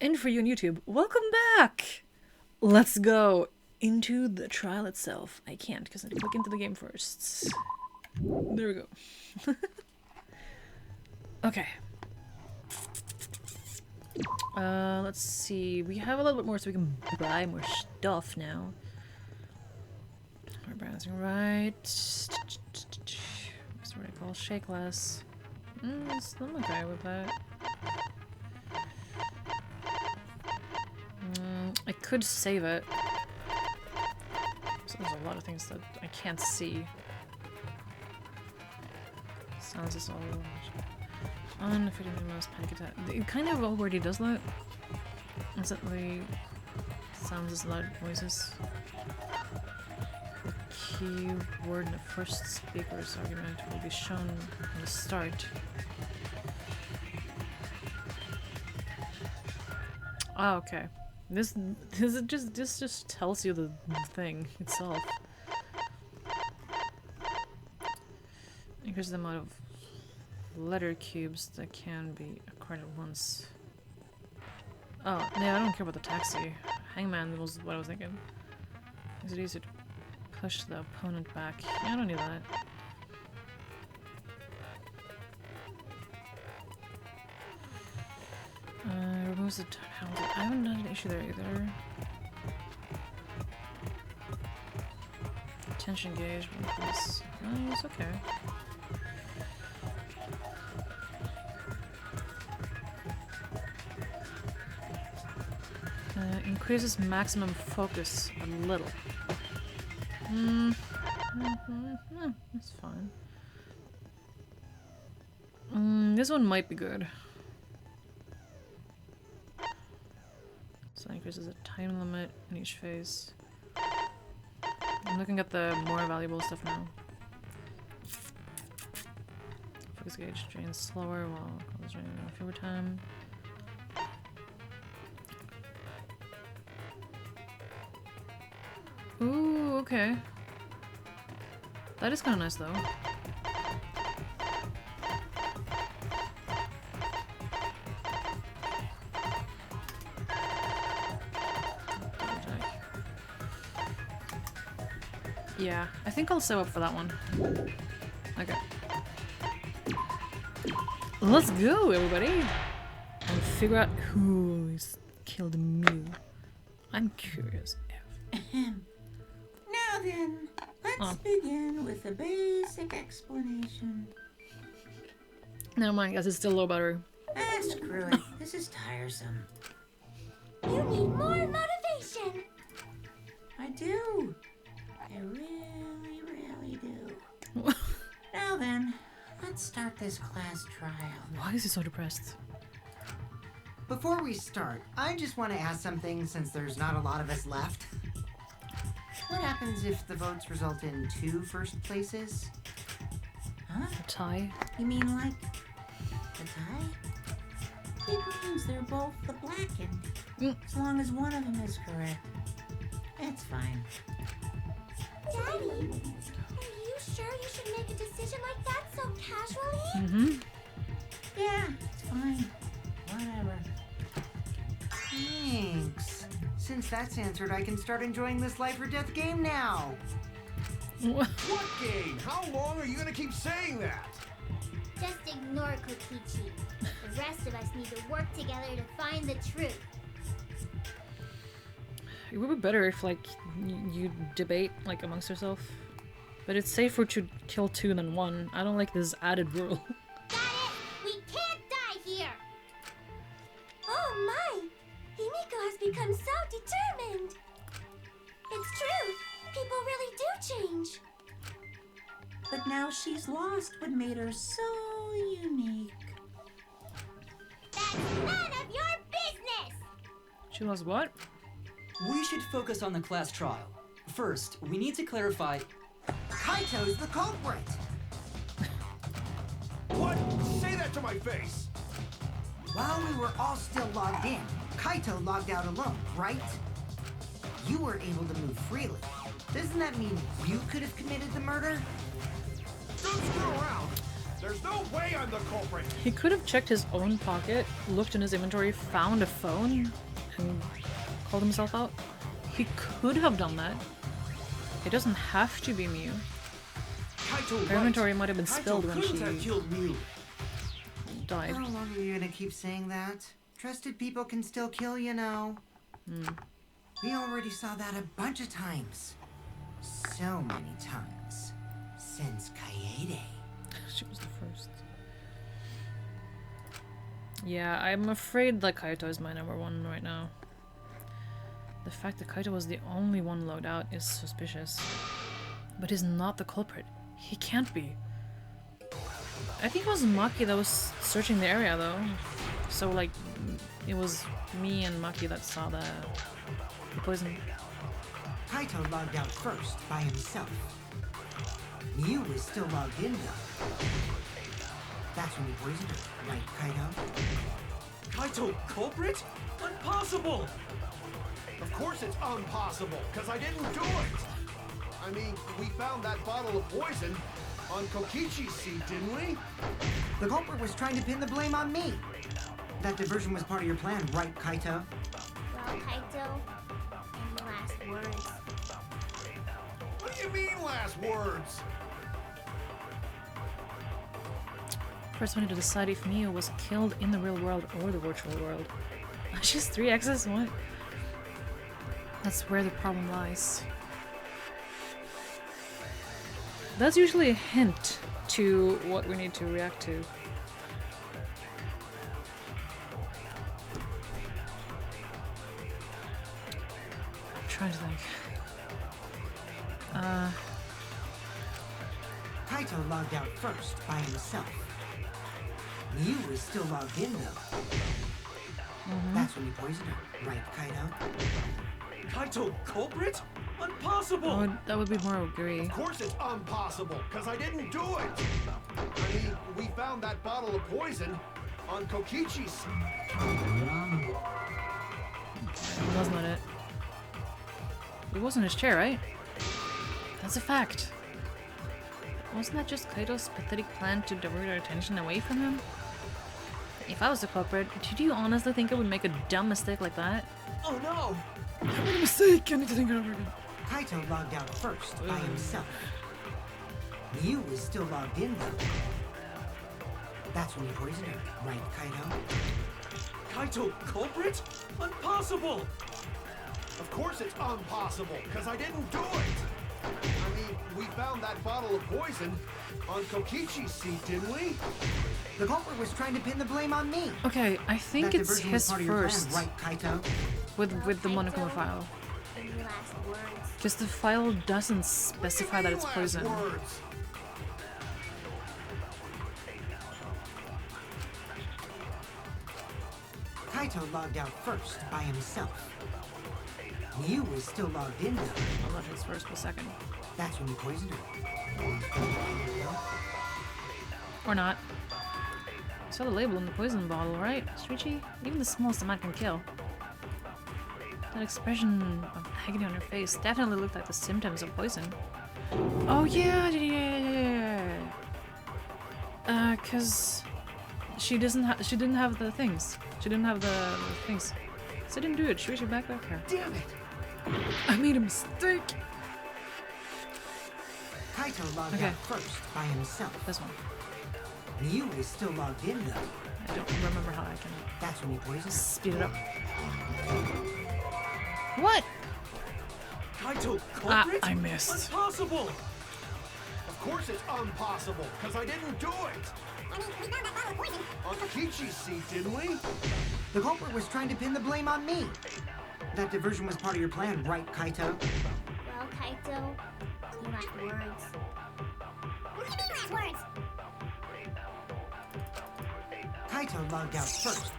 And for you on YouTube, welcome back! Let's go into the trial itself. I can't because I need to click into the game first. There we go. Okay. Let's see. We have a little bit more so we can buy more stuff now. We're browsing right. What's what I call shake less. I'm okay with that. I could save it. So there's a lot of things that I can't see. Sounds is all unfitting the most panic attack. It kind of already does that. Instantly sounds as loud voices. The key word in the first speaker's argument will be shown on the start. Oh, okay. This just tells you the thing itself. Here's the amount of letter cubes that can be acquired at once. Oh, yeah, I don't care about the taxi. Hangman was what I was thinking. Is it easy to push the opponent back? Yeah, I don't need that. Removes the penalty. I haven't had an issue there either. Tension gauge. It's okay. Increases maximum focus a little. That's fine. This one might be good. So that increases a time limit in each phase. I'm looking at the more valuable stuff now. Focus gauge drains slower while colors drain over time. Ooh, okay. That is kind of nice though. Yeah, I think I'll sew up for that one. Okay. Let's go, everybody! And figure out who's killed Mew. I'm curious if... Now then, let's begin with a basic explanation. Never mind, guys, it's still low battery. Ah, screw it. This is tiresome. You need more motivation! I do. I really do. Now then, let's start this class trial. Why is he so depressed? Before we start, I just want to ask something since there's not a lot of us left. What happens if the votes result in 2 first places? Huh? A tie? You mean like a tie? It means they're both the blackened. As long as one of them is correct. It's fine. Daddy, are you sure you should make a decision like that so casually? Mm-hmm. Yeah, it's fine. Whatever. Thanks. Since that's answered, I can start enjoying this life or death game now. What? What game? How long are you gonna keep saying that? Just ignore Kokichi. The rest of us need to work together to find the truth. It would be better if, like, you debate, like, amongst yourself. But it's safer to kill 2 than 1. I don't like this added rule. Got it! We can't die here! Oh my! Himiko has become so determined! It's true! People really do change! But now she's lost what made her so unique. That's none of your business! She lost what? We should focus on the class trial. First, we need to clarify... Kaito's the culprit! What? Say that to my face! While we were all still logged in, Kaito logged out alone, right? You were able to move freely. Doesn't that mean you could have committed the murder? Don't screw around! There's no way I'm the culprit. He could have checked his own pocket, looked in his inventory, found a phone, and called himself out. He could have done that. It doesn't have to be Mew. Her inventory might have been spilled when she died. How long are you gonna keep saying that? Trusted people can still kill, you know. We already saw that a bunch of times. So many times. Since Kaede. She was the first. Yeah, I'm afraid that Kaito is my number one right now. The fact that Kaito was the only one logged out is suspicious. But he's not the culprit. He can't be. I think it was Maki that was searching the area though. So like, it was me and Maki that saw the poison. Kaito logged out first by himself. Mew was still logged in though. That's when he poisoned her, right, Kaito? Kaito, culprit? Impossible! Of course it's impossible, because I didn't do it! I mean, we found that bottle of poison on Kokichi's seat, didn't we? The culprit was trying to pin the blame on me. That diversion was part of your plan, right, Kaito? Well, Kaito, any last words? What do you mean, last words? First, we need to decide if Mew was killed in the real world or the virtual world. She's 3 X's? What? That's where the problem lies. That's usually a hint to what we need to react to. I'm trying to think. Kaito logged out first by himself. Mew was still logged in though. That's when he poisoned her, right, Kaito? Kaito, culprit? Impossible! Oh, that would be more agree. Of course it's impossible, because I didn't do it! I mean, we found that bottle of poison on Kokichi's seat. That's not it. It wasn't his chair, right? That's a fact. Wasn't that just Kaito's pathetic plan to divert our attention away from him? If I was the culprit, did you honestly think I would make a dumb mistake like that? Oh no! I made a mistake! I need to think it over again. Kaito logged out first by himself. Mew was still logged in though. That's when he poisoned her, right, Kaito? Kaito, culprit? Impossible! Of course it's impossible, because I didn't do it! I mean, we found that bottle of poison on Kokichi's seat, didn't we? The culprit was trying to pin the blame on me. Okay, I think That it's diversion was his part of your plan, first. right, Kaito? With the Monokuma file. Any last words? Because the file doesn't specify that it's Last poison. words. Kaito logged out first by himself. Mew was still logged in though. Well, not his first, but second. That's when he poisoned her. Or not. I saw the label in the poison bottle, right, Shuichi? Even the smallest amount can kill. That expression of agony on her face definitely looked like the symptoms of poison. Oh yeah. Cause she didn't have the things. She didn't have the things. So I didn't do it. Shuichi, back up here. Damn it! I made a mistake. Kaito logged Okay. out first by himself. This one. Mew was still logged in though. I don't remember how I can That's when he poisoned her. speed it up. What? Kaito, culprit? I missed. Impossible! Of course it's impossible, because I didn't do it! I mean, we found that bottle of poison. On Kokichi's seat, didn't we? The culprit was trying to pin the blame on me. That diversion was part of your plan, right, Kaito? Well, Kaito, any last words? What do you mean last words? Kaito logged out first.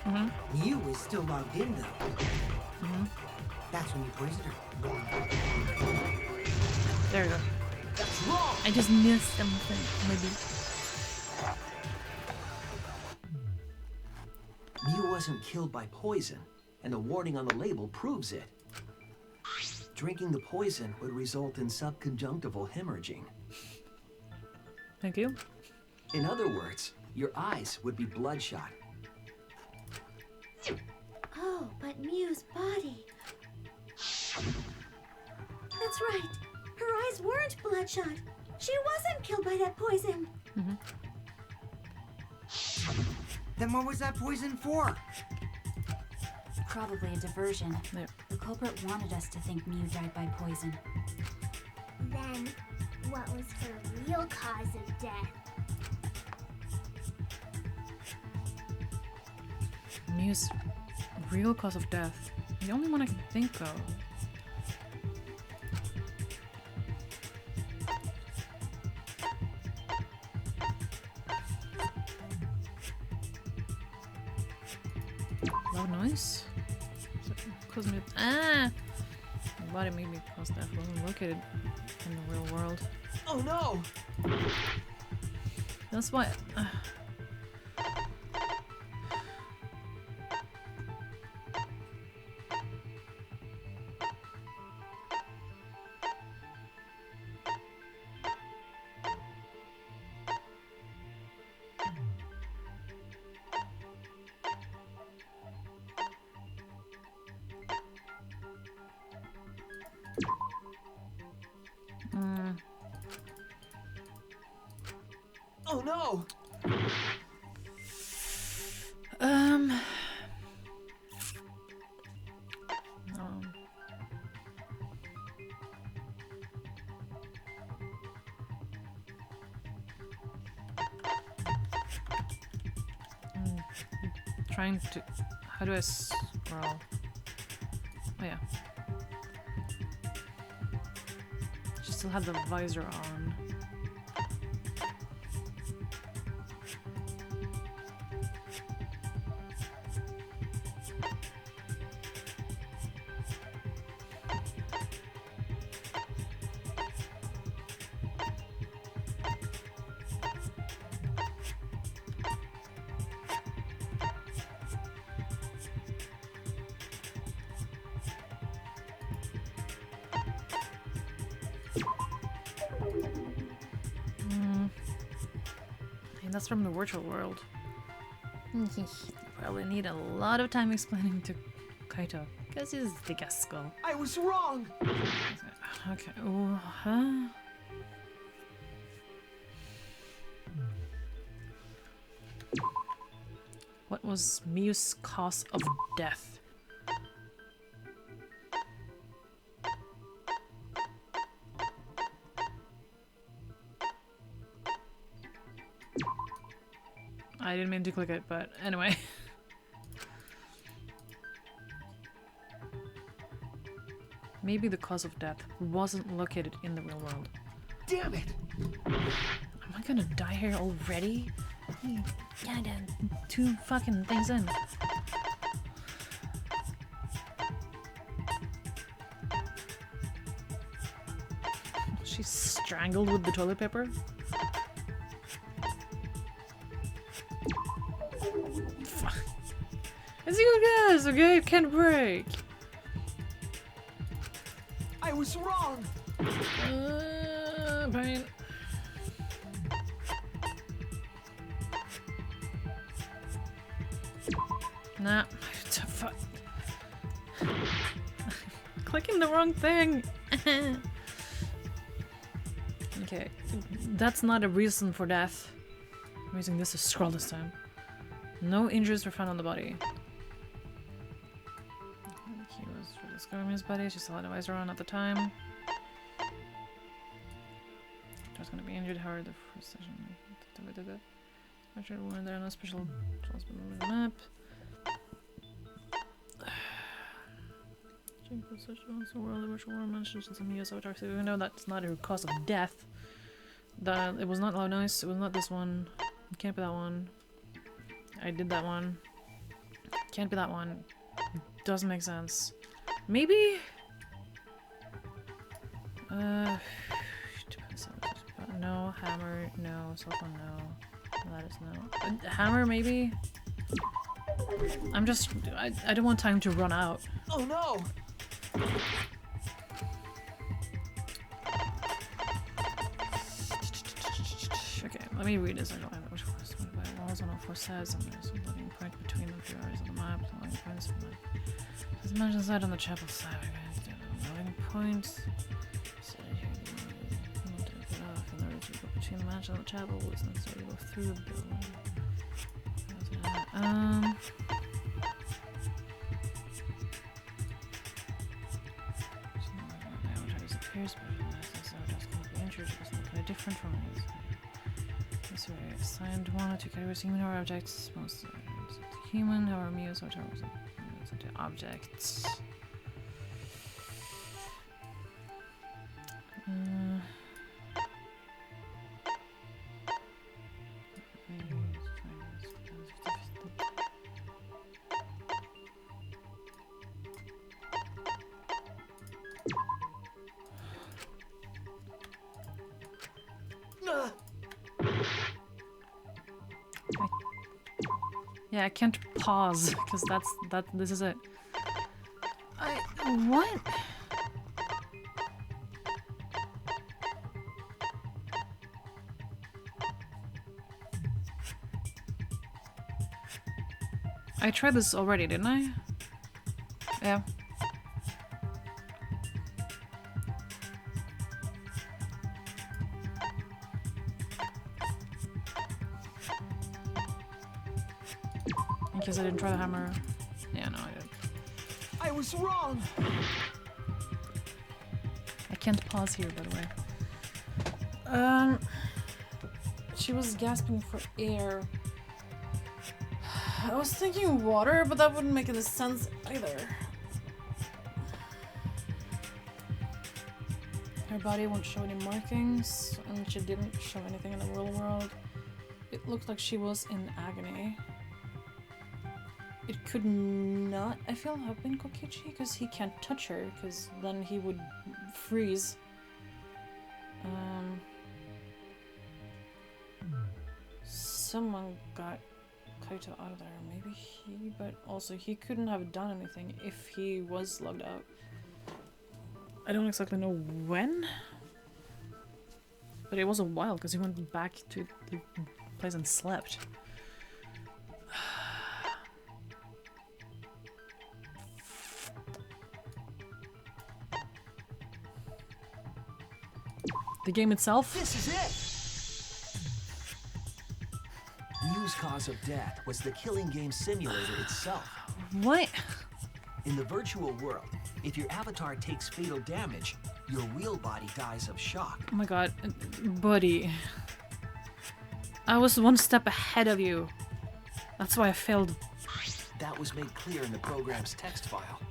Mm-hmm. Mew was still logged in though. That's when you poisoned her. There you go. That's wrong! I just missed something, maybe. Mew wasn't killed by poison, and the warning on the label proves it. Drinking the poison would result in subconjunctival hemorrhaging. Thank you. In other words, your eyes would be bloodshot. Oh, but Mew's body. That's right. Her eyes weren't bloodshot. She wasn't killed by that poison. Then what was that poison for? Probably a diversion. There. The culprit wanted us to think Mew died by poison. Then, what was her real cause of death? Mew's real cause of death. The only one I can think of. Loud noise? Cause me. Ah! My body made me cause death wasn't located in the real world. Oh no! That's why. Oh no! Um, trying to. How do I scroll? Oh yeah. She still had the visor on. And that's from the virtual world. Probably need a lot of time explaining to Kaito, because he's the guest skull. I was wrong! Okay, oh, huh? What was Mew's cause of death? I didn't mean to click it, but anyway. Maybe the cause of death wasn't located in the real world. Damn it! Am I gonna die here already? Kinda 2 fucking things in. She's strangled with the toilet paper? Fuck. It's you guys, okay? It can't break. I was wrong! Pain. Nah. Fuck. Clicking the wrong thing. Okay. That's not a reason for death. I'm using this to scroll this time. No injuries were found on the body. He was discovering his body. She still had a visor on at the time. She was going to be injured. However, the first session. Actually, weren't there no special tools below the map. Change position. So world, the virtual world mentions some US avatar. So even though that's not a cause of death, that it was not loud noise. It was not this one. It can't be that one. I did that one. Can't be that one. Doesn't make sense. Maybe? No. Hammer, no. Cell phone, no. That is no. Hammer, maybe? I'm just... I don't want time to run out. Oh no! Okay, let me read this. I don't have 4 says, and there's a loading point between the 2 areas of the map. The loading points from the as mentioned side on the chapel side. Loading points. So you want to get off in order to go between the mansion and the chapel. It's necessary to go through the building. Appears, but that's just going to be injured. It's not very different from it. This way, assigned 1 or 2 categories: human or objects. Most human or muse or terms to objects. Yeah, I can't pause because this is it. What? I tried this already, didn't I? Yeah. In case I didn't try the hammer. Yeah, no, I did. I was wrong. I can't pause here, by the way. She was gasping for air. I was thinking water, but that wouldn't make any sense either. Her body won't show any markings, and she didn't show anything in the real world. It looked like she was in agony. It could not, I feel, have been Kokichi, because he can't touch her, because then he would freeze. Someone got Kaito out of there, maybe he, but also he couldn't have done anything if he was logged out. I don't exactly know when, but it was a while because he went back to the place and slept. The game itself? This is it! Mew's cause of death was the killing game simulator itself. What? In the virtual world, if your avatar takes fatal damage, your real body dies of shock. Oh my god, buddy. I was one step ahead of you. That's why I failed. That was made clear in the program's text file.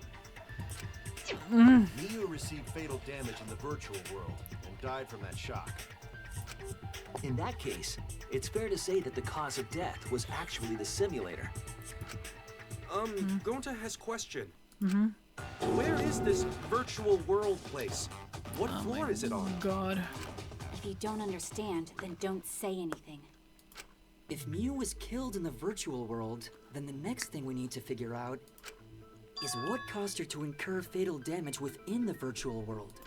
Miu received fatal damage in the virtual world and died from that shock. In that case, it's fair to say that the cause of death was actually the simulator. Gonta has question. Where is this virtual world place? What floor is it on? God. If you don't understand, then don't say anything. If Mew was killed in the virtual world, then the next thing we need to figure out is what caused her to incur fatal damage within the virtual world.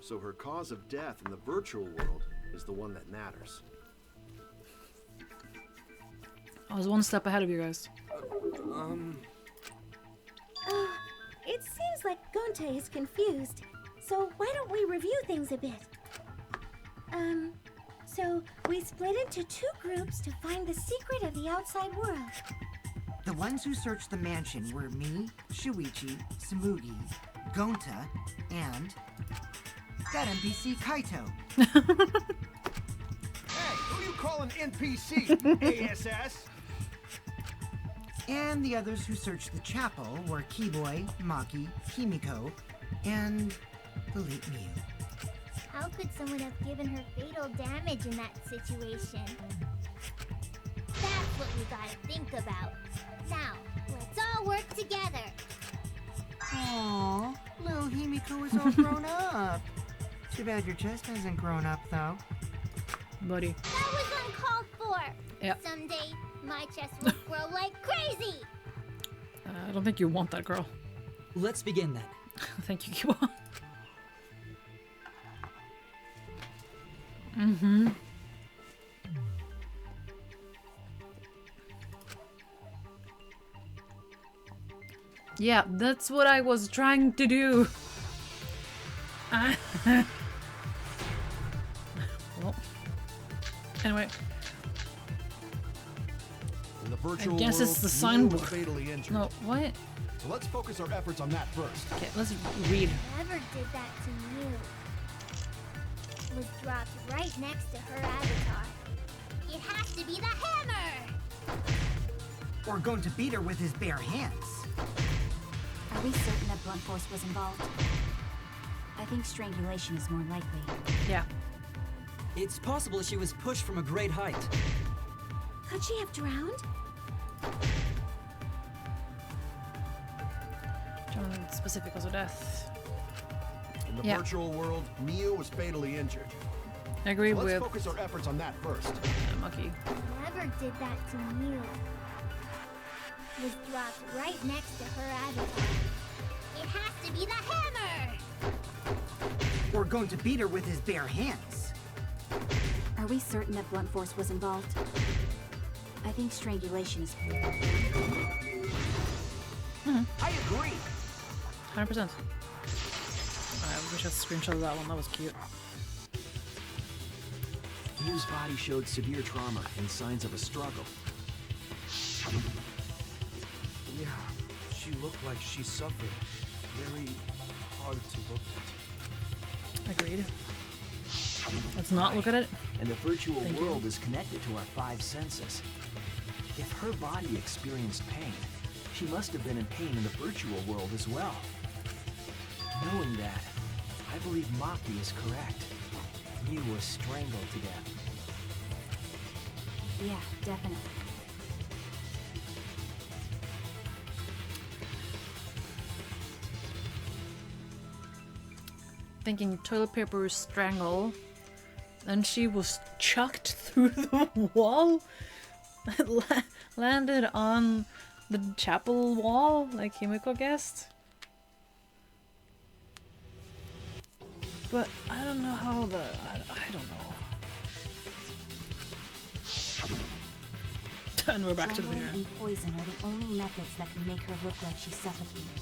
So her cause of death in the virtual world is the one that matters. I was one step ahead of you guys. It seems like Gonta is confused. So why don't we review things a bit? So we split into 2 groups to find the secret of the outside world. The ones who searched the mansion were me, Shuichi, Samugi, Gonta, and that NPC Kaito. Hey, who you calling NPC, ASS? And the others who searched the chapel were Keyboy, Maki, Himiko, and the late Mew. How could someone have given her fatal damage in that situation? That's what we gotta think about. Now, let's all work together. Aww, little Himiko is all grown up. Too bad your chest hasn't grown up, though. Buddy. That was uncalled for. Yep. Someday, my chest will grow like crazy. I don't think you want that girl. Let's begin then. Thank you, Kiwa. Yeah, that's what I was trying to do. Well, anyway. In the virtual I guess it's world, the Mia signboard. was fatally injured. No, what? So let's focus our efforts on that first. Okay, let's read. Whoever did that to Mew was dropped right next to her avatar. It has to be the hammer! Or going to beat her with his bare hands. Are we certain that blunt force was involved? I think strangulation is more likely. Yeah. It's possible she was pushed from a great height. Could she have drowned? John, specific cause of death. In the Yeah. virtual world, Mia was fatally injured. I agree So let's with focus our efforts on that first. Monkey. Whoever did that to Mew was dropped right next to her avatar. It has to be the hammer! Or going to beat her with his bare hands. Are we certain that blunt force was involved? I think strangulation is... I agree. 100%. I wish I screenshotted that one. That was cute. Mew's body showed severe trauma and signs of a struggle. Yeah, she looked like she suffered. Very hard to look at. Agreed. Let's not look at it. And the virtual Thank you. world is connected to our 5 senses. If her body experienced pain, she must have been in pain in the virtual world as well. Knowing that, I believe Maki is correct. Mew was strangled to death. Yeah, definitely. Thinking toilet paper strangle. Then she was chucked through the wall. Landed on the chapel wall, like Himiko guessed. But I don't know how the... I don't know. And we're back to the Strangling video. and poison are the only methods that can make her look like she's suffocated.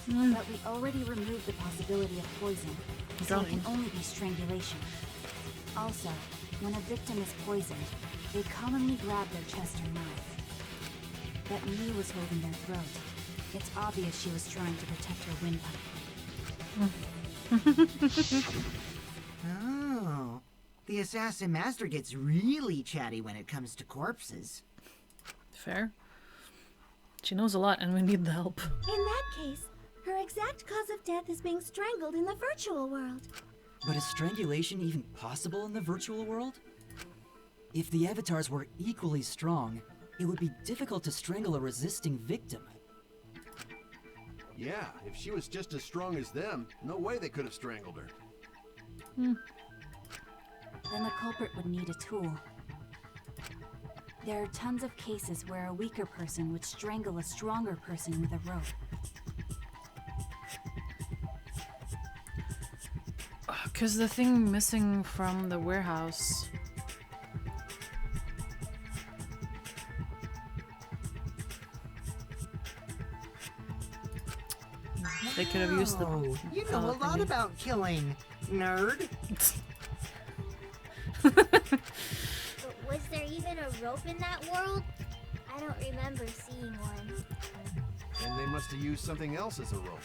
Mm. But we already removed the possibility of poison, so it Drowning. can only be strangulation. Also, when a victim is poisoned, they commonly grab their chest or mouth. That Mew was holding their throat. It's obvious she was trying to protect her windpipe. Oh. The assassin master gets really chatty when it comes to corpses. Fair. She knows a lot and we need the help. In that case, her exact cause of death is being strangled in the virtual world. But is strangulation even possible in the virtual world? If the avatars were equally strong, it would be difficult to strangle a resisting victim. Yeah, if she was just as strong as them, no way they could have strangled her. Then the culprit would need a tool. There are tons of cases where a weaker person would strangle a stronger person with a rope. Because the thing missing from the warehouse... They could have used the... Oh, you know a lot thingy. about killing, nerd. But was there even a rope in that world? I don't remember seeing one. And they must have used something else as a rope.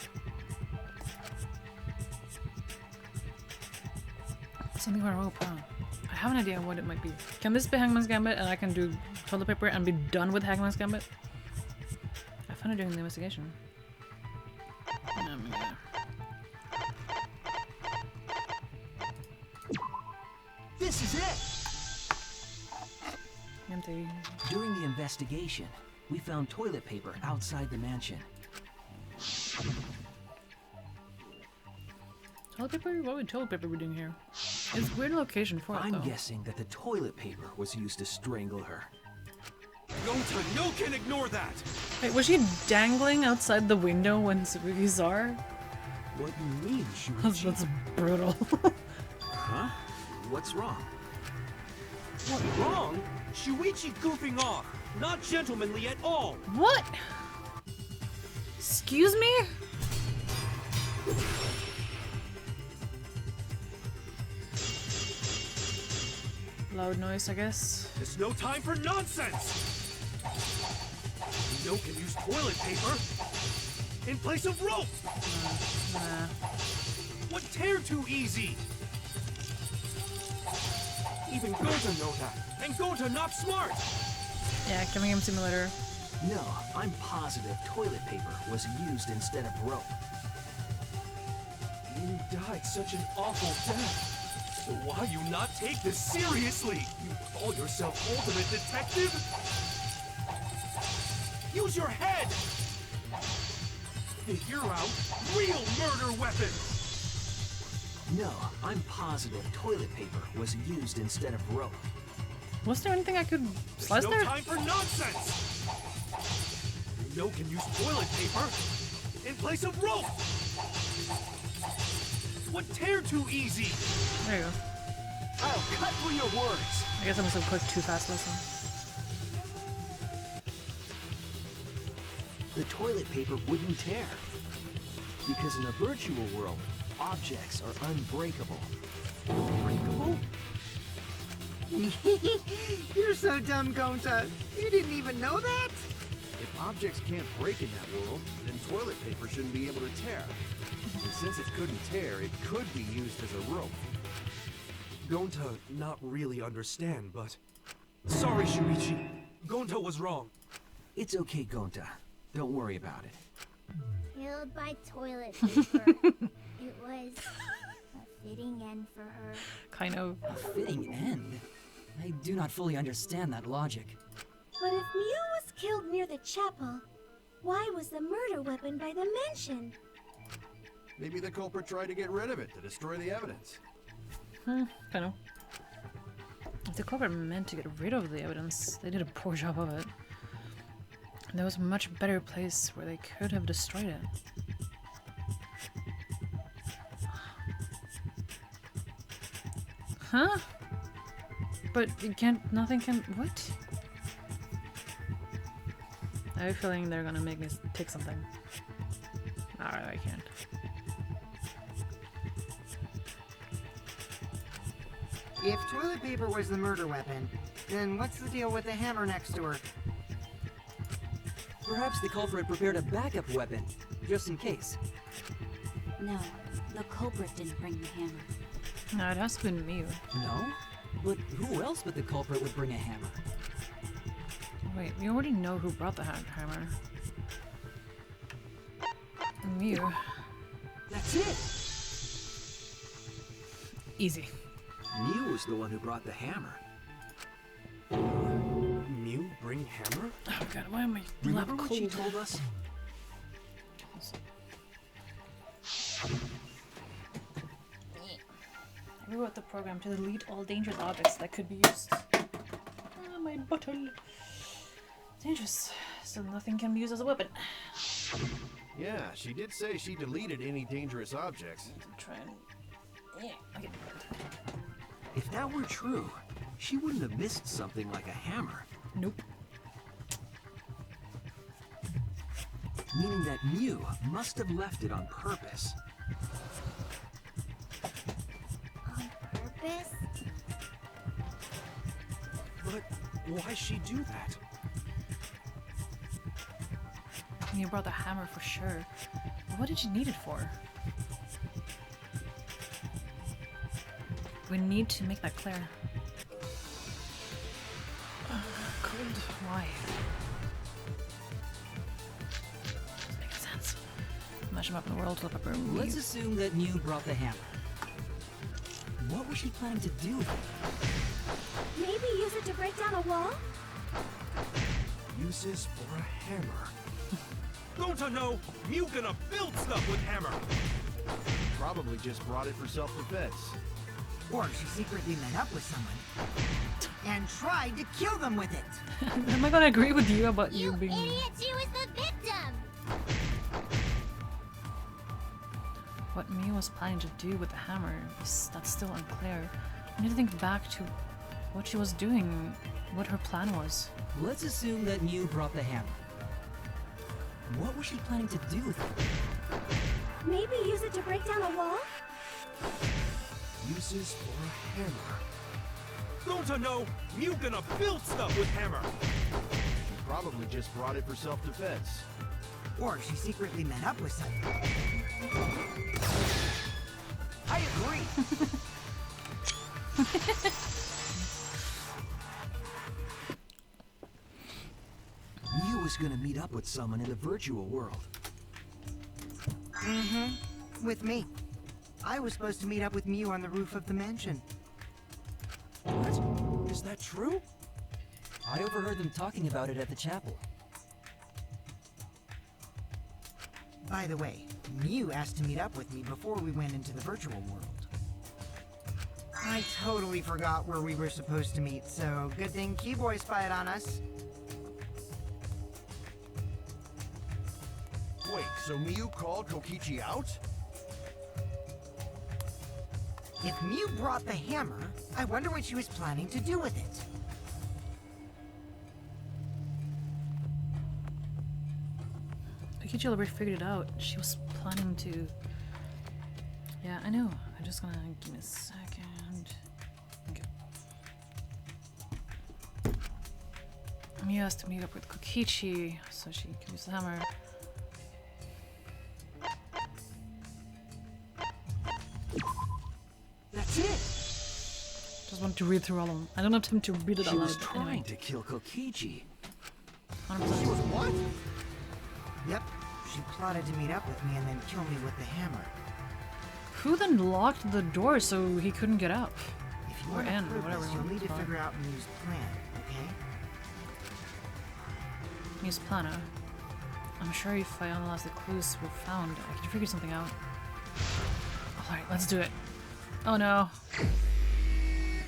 Something about a rope, huh? I have an idea what it might be. Can this be Hangman's Gambit and I can do toilet paper and be done with Hangman's Gambit? I found it during the investigation. Yeah. This is it! Empty. During the investigation, we found toilet paper outside the mansion. Toilet paper? What would toilet paper be doing here? It's a weird location for it, I'm though. guessing that the toilet paper was used to strangle her. No can ignore that! Wait, was she dangling outside the window when Tsubuki saw her? What do you mean, That's brutal. Huh? What's wrong? What wrong? Shuichi goofing off! Not gentlemanly at all! What? Excuse me? Loud noise, I guess. There's no time for nonsense! Mio can use toilet paper in place of rope! Nah. What tear too easy? Even Gonta know that, and Gonta not smart! Yeah, Killing Game Simulator. No, I'm positive toilet paper was used instead of rope. You died such an awful death. So why you not take this seriously? You call yourself ultimate detective? Use your head! Figure out real murder weapons! No, I'm positive toilet paper was used instead of rope. Was there anything I could slice There's no there? time for nonsense! Mio can use toilet paper in place of rope! What tear too easy? There you go. I'll cut through your words! I guess I must have clicked too fast last time. The toilet paper wouldn't tear. Because in the virtual world, objects are unbreakable. Unbreakable? You're so dumb, Gonta. You didn't even know that? If objects can't break in that world, then toilet paper shouldn't be able to tear. And since it couldn't tear, it could be used as a rope. Gonta not really understand, but... Sorry, Shuichi. Gonta was wrong. It's okay, Gonta. Don't worry about it. Killed by toilet paper. It was a fitting end for her. Kind of. A fitting end? I do not fully understand that logic. But if Mio was killed near the chapel, why was the murder weapon by the mansion? Maybe the culprit tried to get rid of it to destroy the evidence. Kind of. If the culprit meant to get rid of the evidence, they did a poor job of it. There was a much better place where they could have destroyed it. Huh? But you can't, nothing can, what? I have a feeling they're gonna make me take something. Alright, I can't. If toilet paper was the murder weapon, then what's the deal with the hammer next to her? Perhaps the culprit prepared a backup weapon, just in case. No, the culprit didn't bring the hammer. No, it has to be Miu. No? But who else but the culprit would bring a hammer? Wait, we already know who brought the hammer. Miu. That's it! Easy. Miu was the one who brought the hammer. Mio bring hammer? Oh god, why am I Remember what she cold? told us? I rewrote the program to delete all dangerous objects that could be used. Ah, my bottle. Dangerous, so nothing can be used as a weapon. Yeah, she did say she deleted any dangerous objects. Try and... Yeah, okay. If that were true, she wouldn't have missed something like a hammer. Nope. Meaning that Miu must have left it on purpose. On purpose? But why she do that? You brought the hammer for sure. But what did you need it for? We need to make that clear. Cold. Why? Doesn't make sense. Smash him up in the world, flip up her Let's assume that Mio brought the hammer. What was she planning to do with it? Maybe use it to break down a wall? Uses for a hammer. Gonta know! Mio gonna build stuff with hammer! Probably just brought it for self-defense. Or she secretly met up with someone and tried to kill them with it. Am I gonna agree with you about you You being... idiot! She was the victim! What Mia was planning to do with the hammer, that's still unclear. I need to think back to what she was doing, what her plan was. Let's assume that Mio brought the hammer. What What was she planning to do with it? Maybe use it to break down a wall? Uses for a hammer. Don't I know? Mew gonna build stuff with hammer. She probably just brought it for self-defense. Or she secretly met up with someone. I agree. Mew was gonna meet up with someone in the virtual world. With me. I was supposed to meet up with Mew on the roof of the mansion. What? Is that true? I overheard them talking about it at the chapel. By the way, Mew asked to meet up with me before we went into the virtual world. I totally forgot where we were supposed to meet, so good thing Keyboy spied on us. Wait, so Miyu called Kokichi out? If Mew brought the hammer, I wonder what she was planning to do with it. Kokichi already figured it out. She was planning to... Yeah, I know. I'm just gonna... Give me a second. Okay. Miyu has to meet up with Kokichi so she can use the hammer. That's it! Just want to read through all of them. I don't have time to read it She all was out, but trying anyway. to kill Kokichi. 100%. She was what? Yep, she plotted to meet up with me and then kill me with the hammer. Who then locked the door so he couldn't get up? If you Or want to end, prove whatever this, you you'll want need to to call it. figure out Mew's plan, okay? Use planner. I'm sure if I analyze the clues we've found, I can figure something out. Alright, let's do it. Oh no.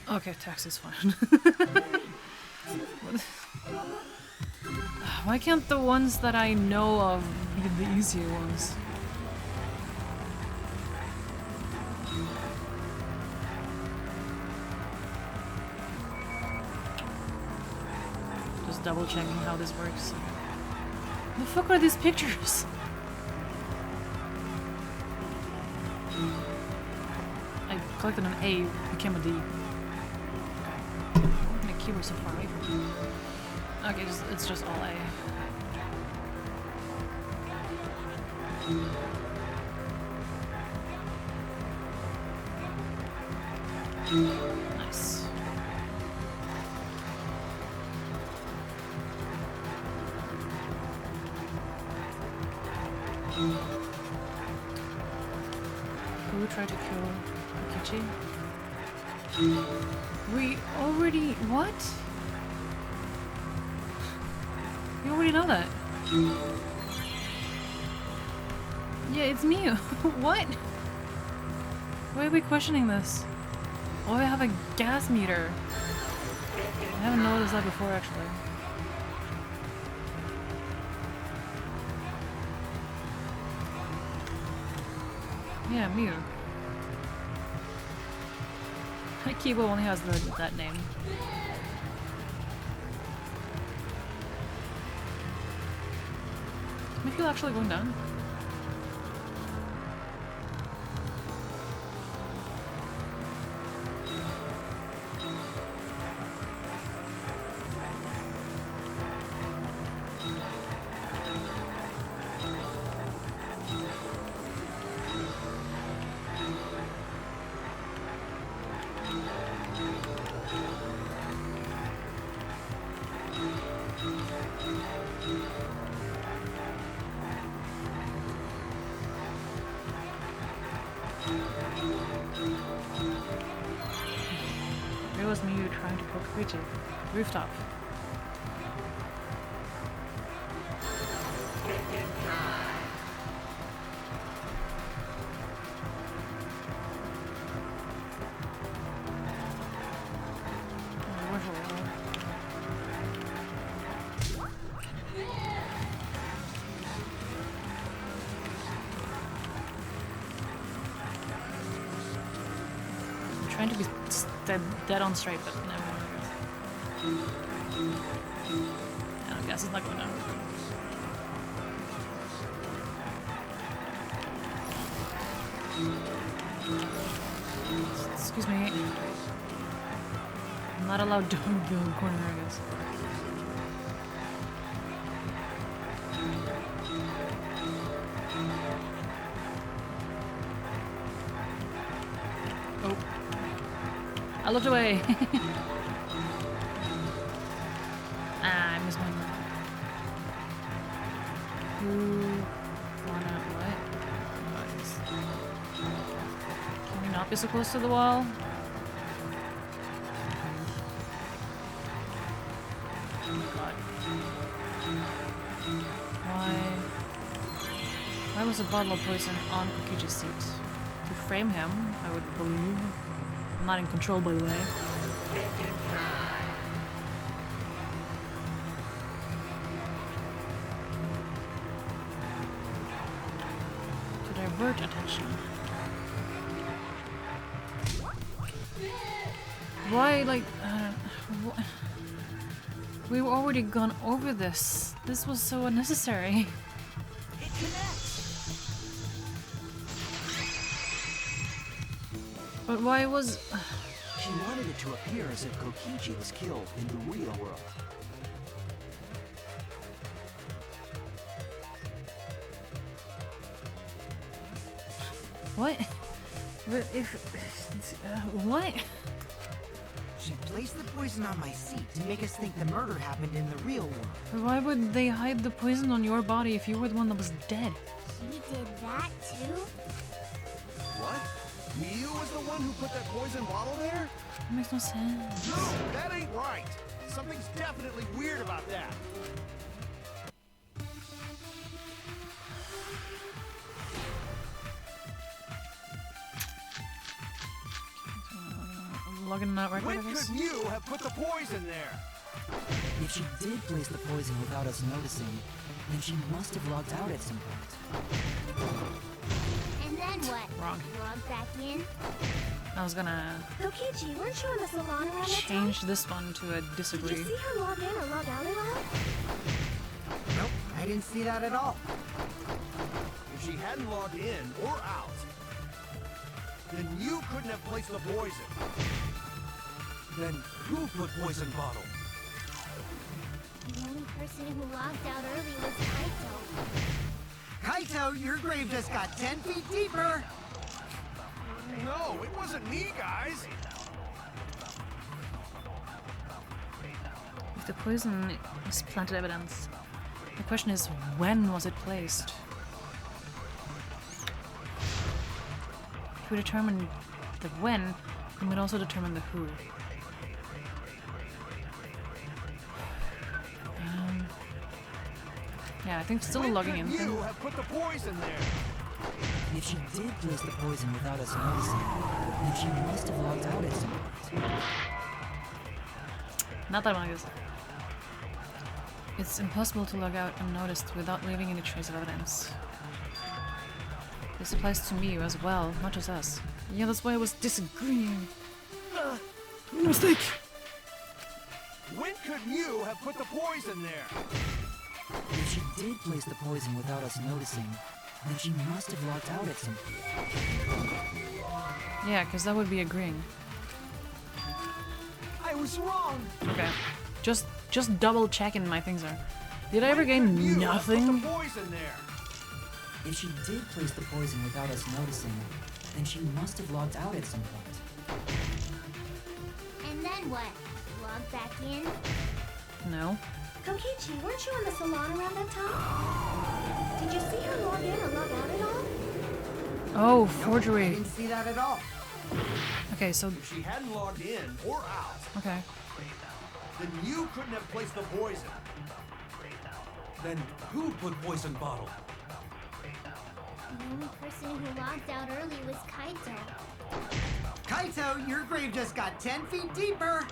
Okay, taxi's fine. Why can't the ones that I know of be the easier ones? Just double checking how this works. The fuck are these pictures? I collected an A, became a D. Okay. My keyboard's so far away from me. Okay, it's just all A. Nice. Who tried to kill Kokichi? We already... What? We already know that. Yeah, it's me. What? Why are we questioning this? Oh, I have a gas meter. I haven't noticed that before, actually. Yeah, Mew. Kibo only has that name. Am I feel actually going down? Where was Mew trying to poke Kokichi? Rooftop. I'm trying to be dead on straight, but never. I guess it's not going down. Excuse me. I'm not allowed to go corner, I guess. Oh. I looked away. Ah, I missed one. Who wanna what? Can we not be so close to the wall? Oh my god. Why was a bottle of poison on Kokichi's seat? To frame him, I would believe. I'm not in control, by the way. To divert attention. Why, like, we've already gone over this. This was so unnecessary. It connects. But why was... She wanted it to appear as if Kokichi was killed in the real world. What? But if... what? She placed the poison on my seat to make us think the murder happened in the real world. But why would they hide the poison on your body if you were the one that was dead? She did that too? What? Miu was the one who put that poison bottle there? That makes no sense. No, that ain't right. Something's definitely weird about that. I'm logging that right When I could guess. Miu have put the poison there? If she did place the poison without us noticing, then she must have logged out at some point. And then what? Wrong. Log back in? I was gonna Kokichi, weren't you in the salon around that time? change this one to a Did disagree. you see her log in or log out at all? Nope, I didn't see that at all. If she hadn't logged in or out, then you couldn't have placed the poison. Then who put poison bottle? The only person who logged out early was Kaito. Kaito, your grave just got 10 feet deeper! No, it wasn't me, guys. If the poison is planted evidence, the question is, when was it placed? If we determine the when, we would also determine the who. Yeah, I think still When logging could in. you have put the poison there? If she did place the poison without us noticing, then she must have logged out at some point. Not that one, I guess. It's impossible to log out unnoticed without leaving any trace of evidence. This applies to me as well, not just us. Yeah, that's why I was disagreeing. Mistake! When could you have put the poison there? If she did place the poison without us noticing, then she must have logged out at some point. Yeah, because that would be agreeing. I was wrong. Okay. Just double checking my things are. Did I ever When gain could you have nothing? put the poison there? If she did place the poison without us noticing, then she must have logged out at some point. And then what? Log back in? No. Kokichi, weren't you in the salon around that time? Did you see her log in or log out at all? Oh, I forgery. didn't see that at all. Okay, so If she hadn't logged in or out, okay. then you couldn't have placed the poison. Then who put poison bottle? The only person who logged out early was Kaito. Kaito, your grave just got 10 feet deeper!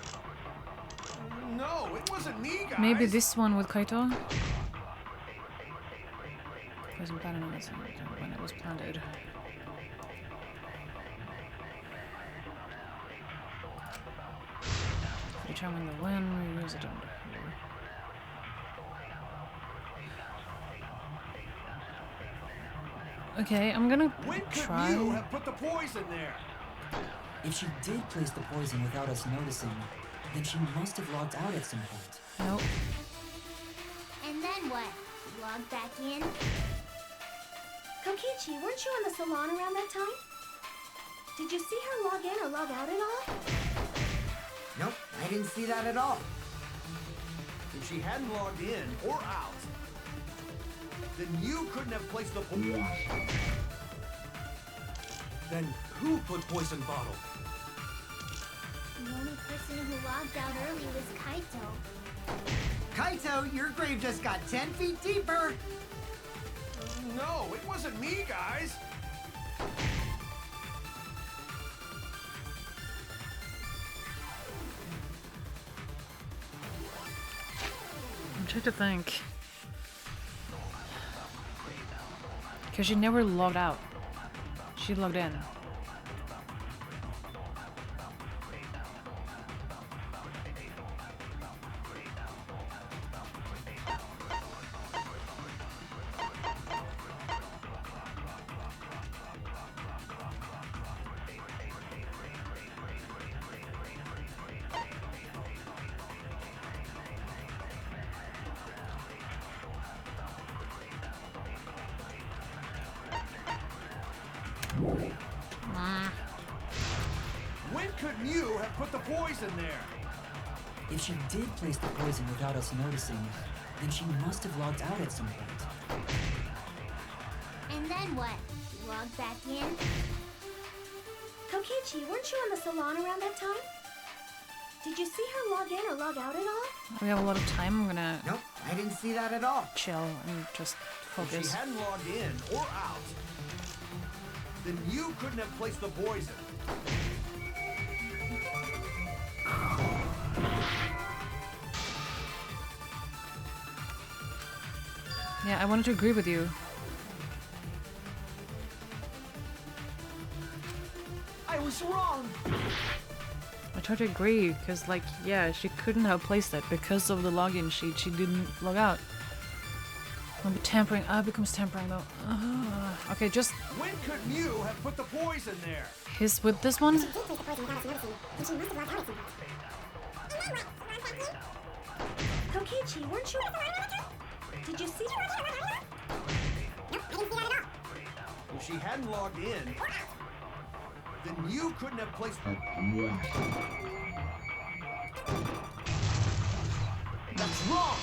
No, it wasn't me, guys. Maybe this one with Kaito? Wasn't planted on this when it was planted. Determine the when, we use it on the who. Okay, I'm gonna When could try. you have put the poison there? If she did place the poison without us noticing, then she must have logged out at some point. Nope. And then what? Log back in? Kokichi, weren't you in the salon around that time? Did you see her log in or log out at all? Nope, I didn't see that at all. If she hadn't logged in or out, then you couldn't have placed the poison. Then who put poison bottle? The only person who logged out early was Kaito. Kaito, your grave just got 10 feet deeper. No, it wasn't me, guys. I'm trying to think. Because she never logged out. She logged in. When could Mew have put the poison there? If she did place the poison without us noticing, then she must have logged out at some point. And then what? Log back in? Kokichi, weren't you in the salon around that time? Did you see her log in or log out at all? We have a lot of time. I'm gonna Nope, I didn't see that at all. chill and just If focus. she hadn't logged in or out, then you couldn't have placed the poison. Yeah, I wanted to agree with you. I was wrong. I tried to agree because, like, yeah, she couldn't have placed it because of the login sheet. She didn't log out. Maybe tampering. Ah, it becomes tampering though. Okay, just When could Mew have put the poison there? his with this one. Kokichi, weren't you? Did you see her? Nope, I didn't see that at all. If she hadn't logged in, then you couldn't have placed. That's wrong.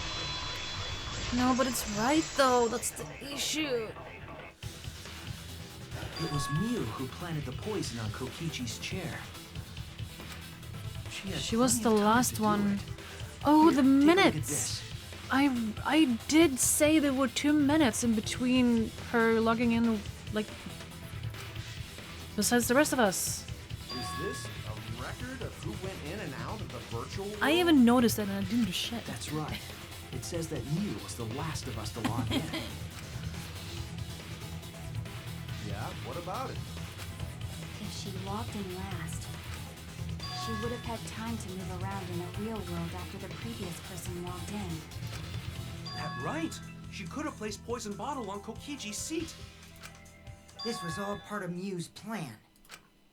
No, but it's right though. That's the issue. It was Mew who planted the poison on Kokichi's chair. Had She was plenty the of time last to do one. it. Oh, Here, the take a look at minutes. this. I did say there were 2 minutes in between her logging in, like, besides the rest of us. Is this a record of who went in and out of the virtual world? I even noticed that and I didn't do shit. That's right. It says that Mew was the last of us to log in. Yeah, what about it? If she logged in last, she would have had time to move around in the real world after the previous person logged in. That right. She could have placed poison bottle on Kokichi's seat. This was all part of Mew's plan.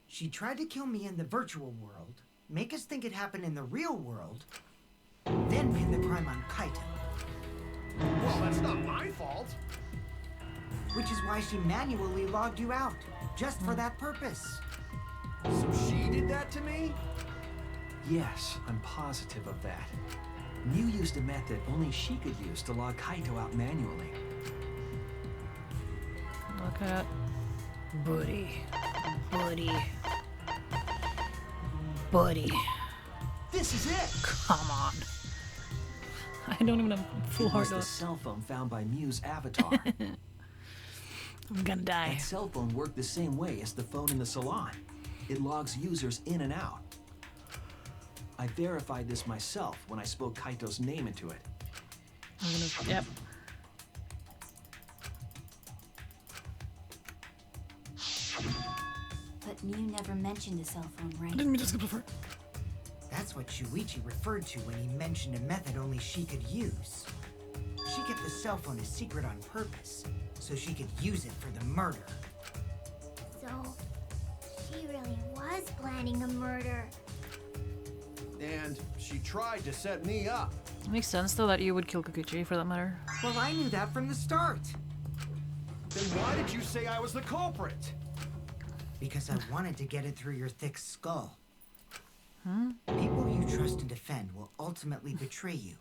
She tried to kill me in the virtual world, make us think it happened in the real world, then pin the crime on Kaito. Well, that's not my fault. Which is why she manually logged you out, just for that purpose. So she did that to me? Yes, I'm positive of that. Mew used a method only she could use to log Kaito out manually. Look at Buddy. Buddy. Buddy. This is it. Come on. I don't even have full It heart was the though. cell phone found by Mew's avatar. I'm gonna die. That cell phone worked the same way as the phone in the salon. It logs users in and out. I verified this myself when I spoke Kaito's name into it. I'm gonna, yep. But Mew never mentioned a cell phone, right? Didn't mean to skip over. That's what Shuichi referred to when he mentioned a method only she could use. She kept the cell phone a secret on purpose, so she could use it for the murder. So, She really was planning a murder. And she tried to set me up. It makes sense though that you would kill Kokichi for that matter. Well, I knew that from the start. Then why did you say I was the culprit? Because I wanted to get it through your thick skull. People you trust and defend will ultimately betray you.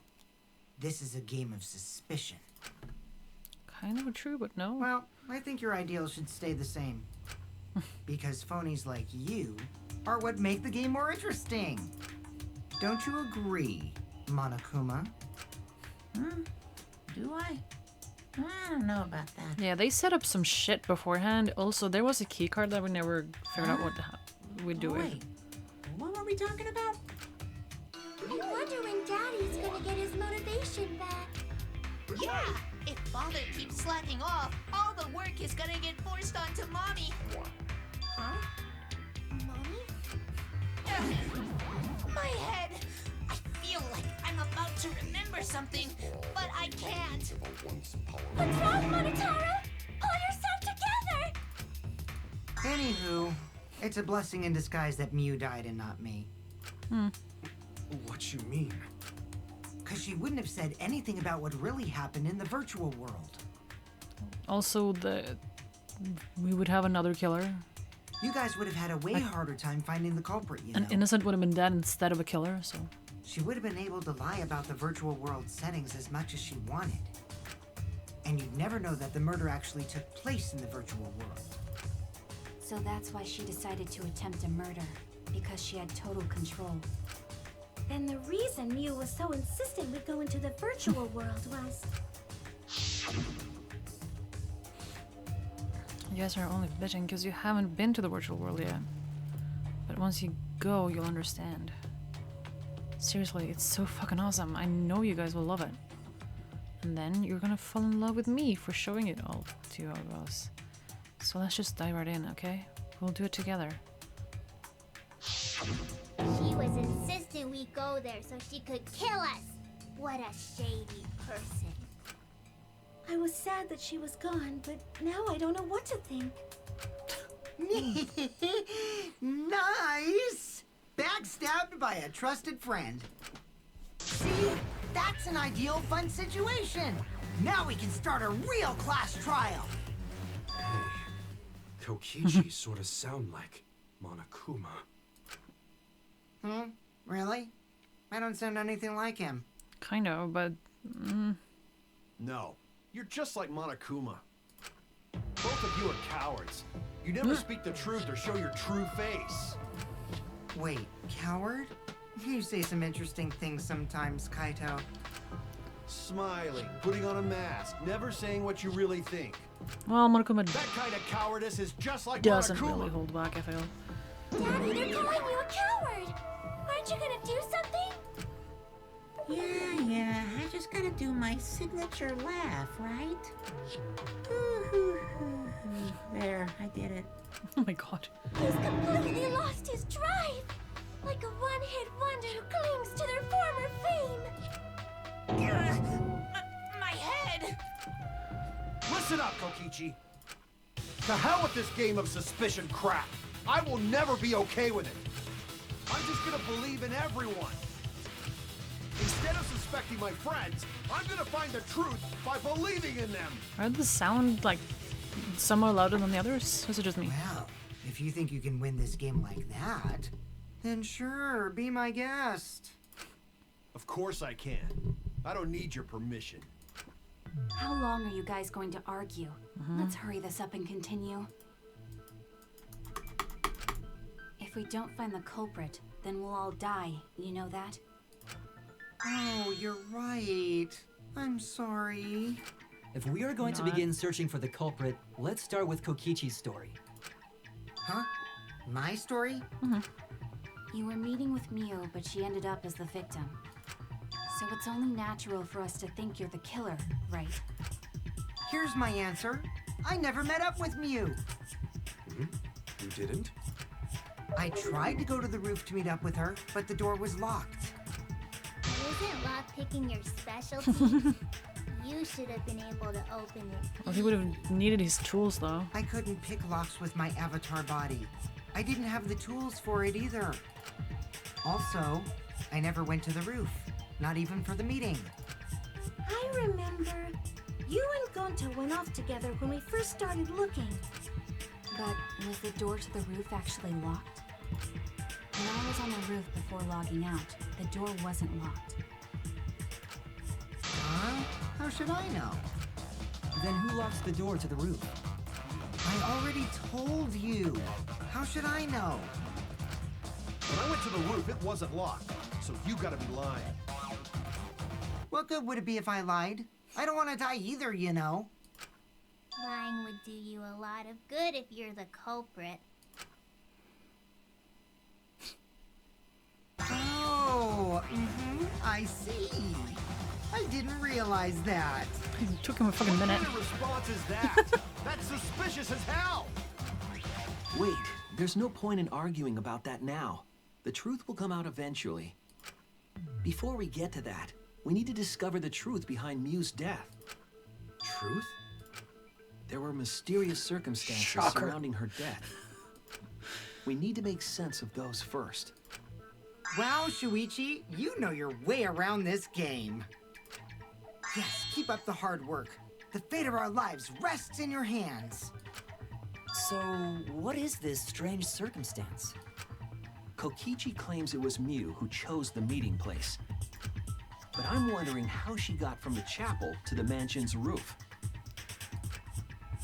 This is a game of suspicion. Kind of true, but no. Well, I think your ideals should stay the same. Because phonies like you are what make the game more interesting. Don't you agree, Monokuma? Do I? I don't know about that. Yeah, they set up some shit beforehand. Also, there was a key card that we never figured out what we'd do with. Wait, what were we talking about? I wonder when Daddy's gonna get his motivation back. Yeah! If Father keeps slacking off, all the work is gonna get forced onto Mommy. Huh? Mommy? My head! I feel like I'm about to remember something, but I can't. What's wrong, Monotaro? Pull yourself together! Anywho, it's a blessing in disguise that Mew died and not me. What you mean? Because she wouldn't have said anything about what really happened in the virtual world. Also, we would have another killer. You guys would have had a way harder time finding the culprit, you know. An innocent would have been dead instead of a killer, so... She would have been able to lie about the virtual world settings as much as she wanted. And you'd never know that the murder actually took place in the virtual world. So that's why she decided to attempt a murder, because she had total control. Then the reason Mew was so insistent we go into the virtual world was... You guys are only bitching because you haven't been to the virtual world yet. But once you go, you'll understand. Seriously, it's so fucking awesome. I know you guys will love it. And then you're gonna fall in love with me for showing it all to you all of us. So let's just dive right in, okay? We'll do it together. She was insistent we go there so she could kill us. What a shady person. I was sad that she was gone, but now I don't know what to think. Nice! Backstabbed by a trusted friend. See? That's an ideal fun situation. Now we can start a real class trial. Hey, Kokichi sort of sound like Monokuma. Really? I don't sound anything like him. Kind of, but... No, you're just like Monokuma. Both of you are cowards. You never speak the truth or show your true face. Wait, coward? You say some interesting things sometimes, Kaito. Smiling, putting on a mask, never saying what you really think. Well, Monokuma That kind of cowardice is just like doesn't Monokuma. really hold back, I feel. Daddy, they're calling you a coward. Aren't you gonna do something? Yeah, I just gotta do my signature laugh, right? There, I did it. Oh my god. He's completely lost his drive. Like a one-hit wonder who clings to their former fame. My head! Listen up, Kokichi. To hell with this game of suspicion crap. I will never be okay with it. I'm just gonna believe in everyone. Instead of suspecting my friends, I'm gonna find the truth by believing in them. Are the sound, like, somewhat louder than the others? Or is it just me? Well, if you think you can win this game like that, then sure, be my guest. Of course I can. I don't need your permission. How long are you guys going to argue? Let's hurry this up and continue. If we don't find the culprit, then we'll all die. You know that? Oh, you're right. I'm sorry. If we are going to begin searching for the culprit, let's start with Kokichi's story. Huh? My story? You were meeting with Mew, but she ended up as the victim. So it's only natural for us to think you're the killer, right? Here's my answer. I never met up with Mew. You didn't? I tried to go to the roof to meet up with her, but the door was locked. Isn't lockpicking your specialty? You should have been able to open it. Well, he would have needed his tools, though. I couldn't pick locks with my avatar body. I didn't have the tools for it either. Also, I never went to the roof. Not even for the meeting. I remember you and Gonta went off together when we first started looking. But was the door to the roof actually locked? When I was on the roof before logging out, the door wasn't locked. Huh? How should I know? Then who locks the door to the roof? I already told you. How should I know? When I went to the roof, it wasn't locked. So you gotta be lying. What good would it be if I lied? I don't want to die either, you know. Lying would do you a lot of good if you're the culprit. Oh, I see. I didn't realize that. It took him a fucking minute. What kind of response is that? That's suspicious as hell! Wait, there's no point in arguing about that now. The truth will come out eventually. Before we get to that, we need to discover the truth behind Mew's death. Truth? There were mysterious circumstances Shocker. surrounding her death. We need to make sense of those first. Wow, Shuichi, you know your way around this game. Yes, keep up the hard work. The fate of our lives rests in your hands. So, what is this strange circumstance? Kokichi claims it was Mew who chose the meeting place. But I'm wondering how she got from the chapel to the mansion's roof.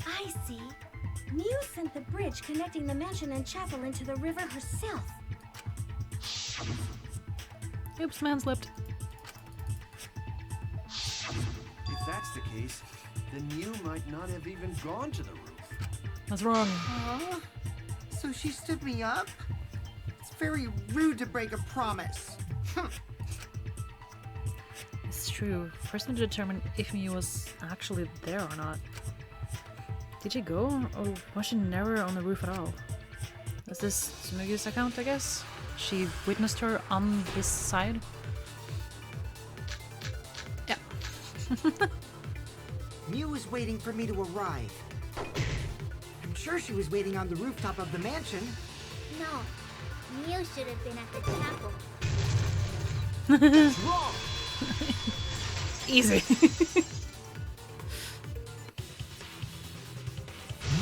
I see. Mew sent the bridge connecting the mansion and chapel into the river herself. Oops, man slipped. If that's the case, then Mew might not have even gone to the roof. That's wrong. Huh? So she stood me up? It's very rude to break a promise. It's true. First, we need to determine if Mew was actually there or not. Did she go, or was she never on the roof at all? Is this Tsumugi's account, I guess? She witnessed her on his side? Yeah. Mew was waiting for me to arrive. I'm sure she was waiting on the rooftop of the mansion. No, Mew should have been at the chapel. It's wrong! Easy.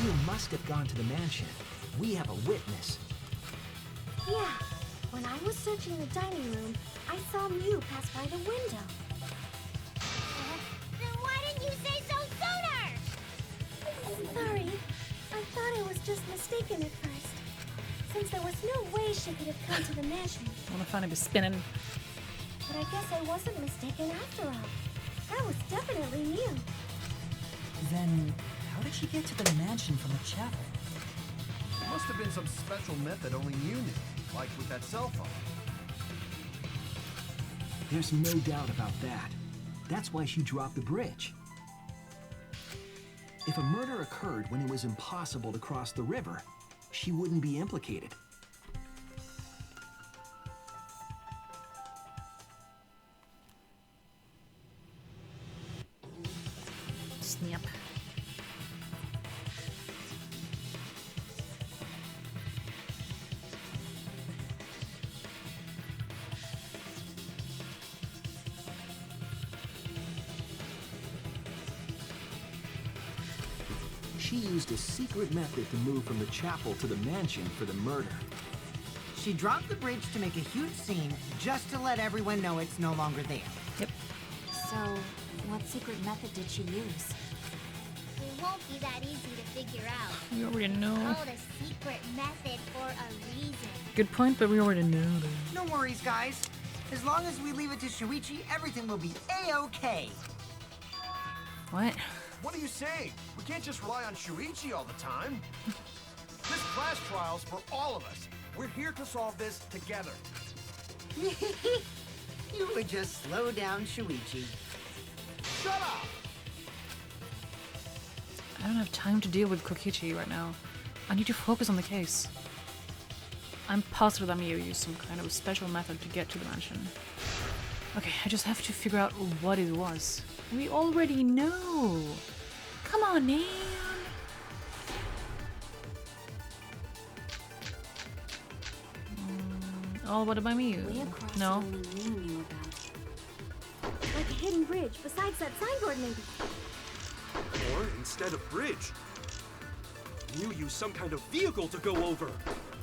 Mew must have gone to the mansion. We have a witness. Yeah, when I was searching the dining room, I saw Mew pass by the window. Then why didn't you say so sooner? Sorry, I thought I was just mistaken at first. Since there was no way she could have come to the mansion. I wanna find him spinning. But I guess I wasn't mistaken after all. That was definitely Mew. Then, how did she get to the mansion from the chapel? There must have been some special method only Mew knew, like with that cell phone. There's no doubt about that. That's why she dropped the bridge. If a murder occurred when it was impossible to cross the river, she wouldn't be implicated. Snap. She used a secret method to move from the chapel to the mansion for the murder. She dropped the bridge to make a huge scene just to let everyone know it's no longer there. Yep. So, what secret method did she use? It won't be that easy to figure out. We already know. Called a secret method for a reason. Good point, but we already know. No worries, guys. As long as we leave it to Shuichi, everything will be A-okay. What? What are you saying? We can't just rely on Shuichi all the time. This class trial's for all of us. We're here to solve this together. You would just slow down Shuichi. Shut up! I don't have time to deal with Kokichi right now. I need to focus on the case. I'm positive that Mew used some kind of special method to get to the mansion. Okay, I just have to figure out what it was. We already know! Come on, man! all about my Mew. Way across No. only Mew knew about. Like a hidden bridge besides that signboard, maybe. Or instead of bridge, Mew used some kind of vehicle to go over.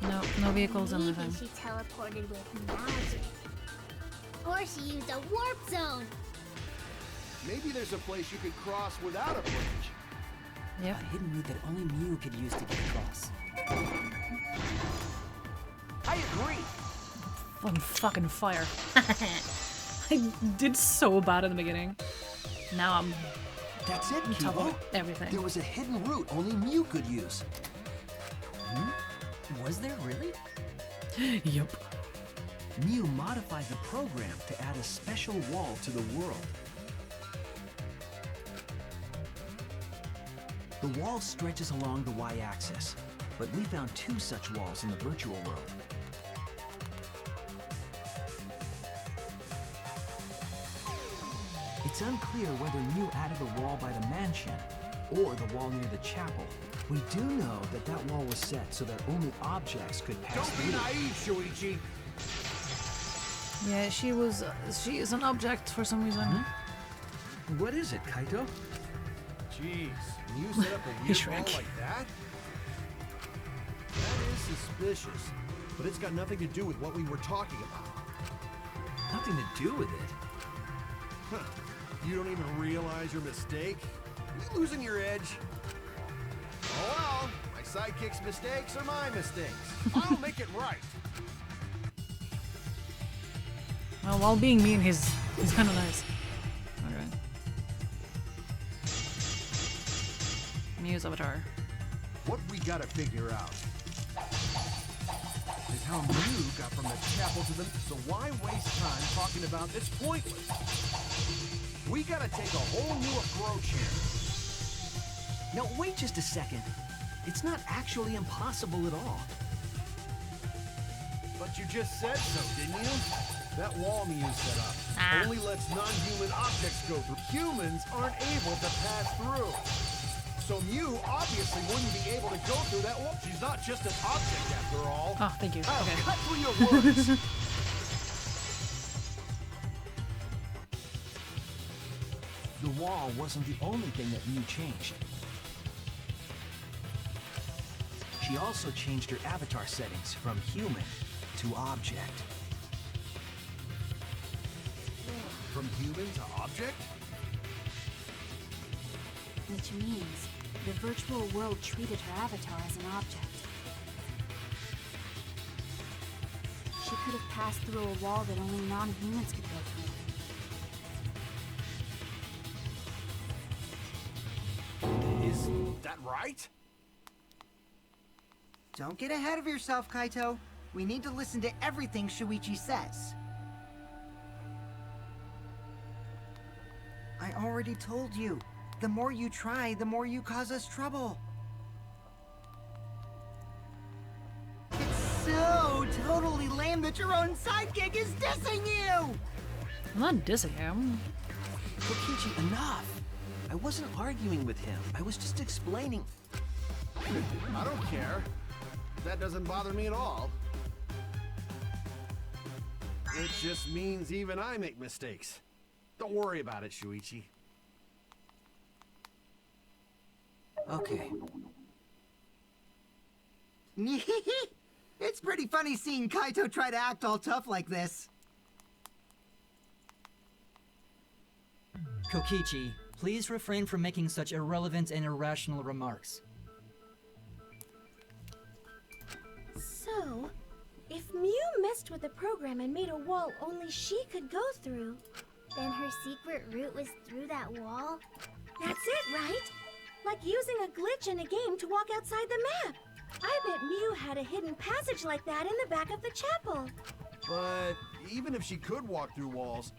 No, no vehicles in the Maybe thing. she teleported with magic. Or she used a warp zone. Maybe there's a place you could cross without a bridge. Yep. A hidden route that only Mew could use to get across. I agree. On fucking fire. I did so bad in the beginning. Now I'm That's it, on top Kibo. of everything. There was a hidden route only Mew could use. Was there really? Yup. Mew modified the program to add a special wall to the world. The wall stretches along the y-axis, but we found 2 such walls in the virtual world. It's unclear whether Mew added the wall by the mansion or the wall near the chapel. We do know that that wall was set so that only objects could pass Don't be through. naive, Shuichi. Yeah, she is an object for some reason. What is it, Kaito? Jeez, you set up a He weird shrank. wall like that? That is suspicious, but it's got nothing to do with what we were talking about. Nothing to do with it. Huh. You don't even realize your mistake? You losing your edge? Oh well, my sidekick's mistakes are my mistakes. I'll make it right. Well, while being mean, he's kind of nice. Okay. Mew's avatar. What we gotta figure out is how Mew got from the chapel to the... So why waste time talking about it's pointless? We gotta take a whole new approach here. Now wait just a second. It's not actually impossible at all. But you just said so, didn't you? That wall Mew set up only lets non-human objects go through. Humans aren't able to pass through. So Mew obviously wouldn't be able to go through that wall. She's not just an object after all. Oh, thank you. Oh, Okay. cut through your words. The wall wasn't the only thing that Mew changed. She also changed her avatar settings from human to object. From human to object? Which means the virtual world treated her avatar as an object. She could have passed through a wall that only non-humans could go through. Is that right? Don't get ahead of yourself, Kaito. We need to listen to everything Shuichi says. I already told you. The more you try, the more you cause us trouble. It's so totally lame that your own sidekick is dissing you! I'm not dissing him. Kokichi, enough! I wasn't arguing with him. I was just explaining. I don't care. That doesn't bother me at all. It just means even I make mistakes. Don't worry about it, Shuichi. Okay. It's pretty funny seeing Kaito try to act all tough like this. Kokichi, please refrain from making such irrelevant and irrational remarks. So, if Mew messed with the program and made a wall only she could go through, then her secret route was through that wall? That's it, right? Like using a glitch in a game to walk outside the map. I bet Mew had a hidden passage like that in the back of the chapel. But even if she could walk through walls,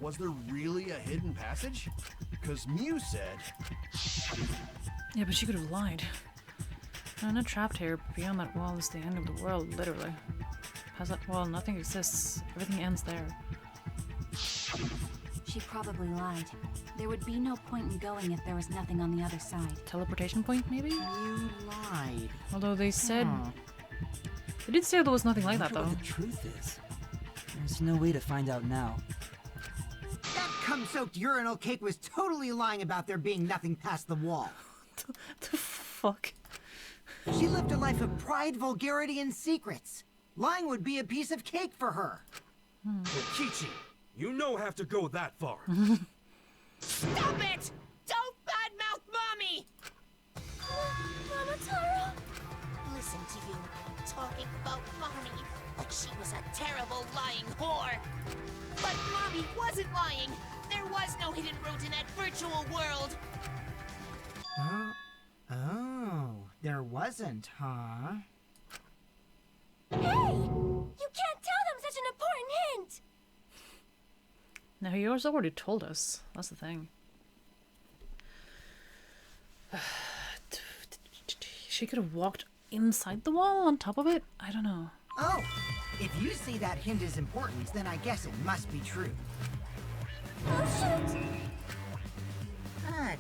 was there really a hidden passage? Because Mew said... Yeah, but she could have lied. I'm not trapped here. Beyond that wall is the end of the world, literally. Past that wall, nothing exists. Everything ends there. She probably lied. There would be no point in going if there was nothing on the other side. Teleportation point, maybe? You lied. Although they said... They did say there was nothing like that, I wonder though. what the truth is. There's no way to find out now. That cum-soaked urinal cake was totally lying about there being nothing past the wall. The fuck? She lived a life of pride, vulgarity, and secrets. Lying would be a piece of cake for her. Kokichi, you no have to go that far. Stop it! Don't badmouth Mommy! Mama Taro? Listen to you, talking about Mommy like she was a terrible lying whore. But Mommy wasn't lying. There was no hidden route in that virtual world. Huh? Oh, there wasn't, huh? Hey! You can't tell them such an important hint! Now he was already told us. That's the thing. She could have walked inside the wall on top of it? I don't know. Oh, if you see that hint is important, then I guess it must be true. Oh shoot! Ah,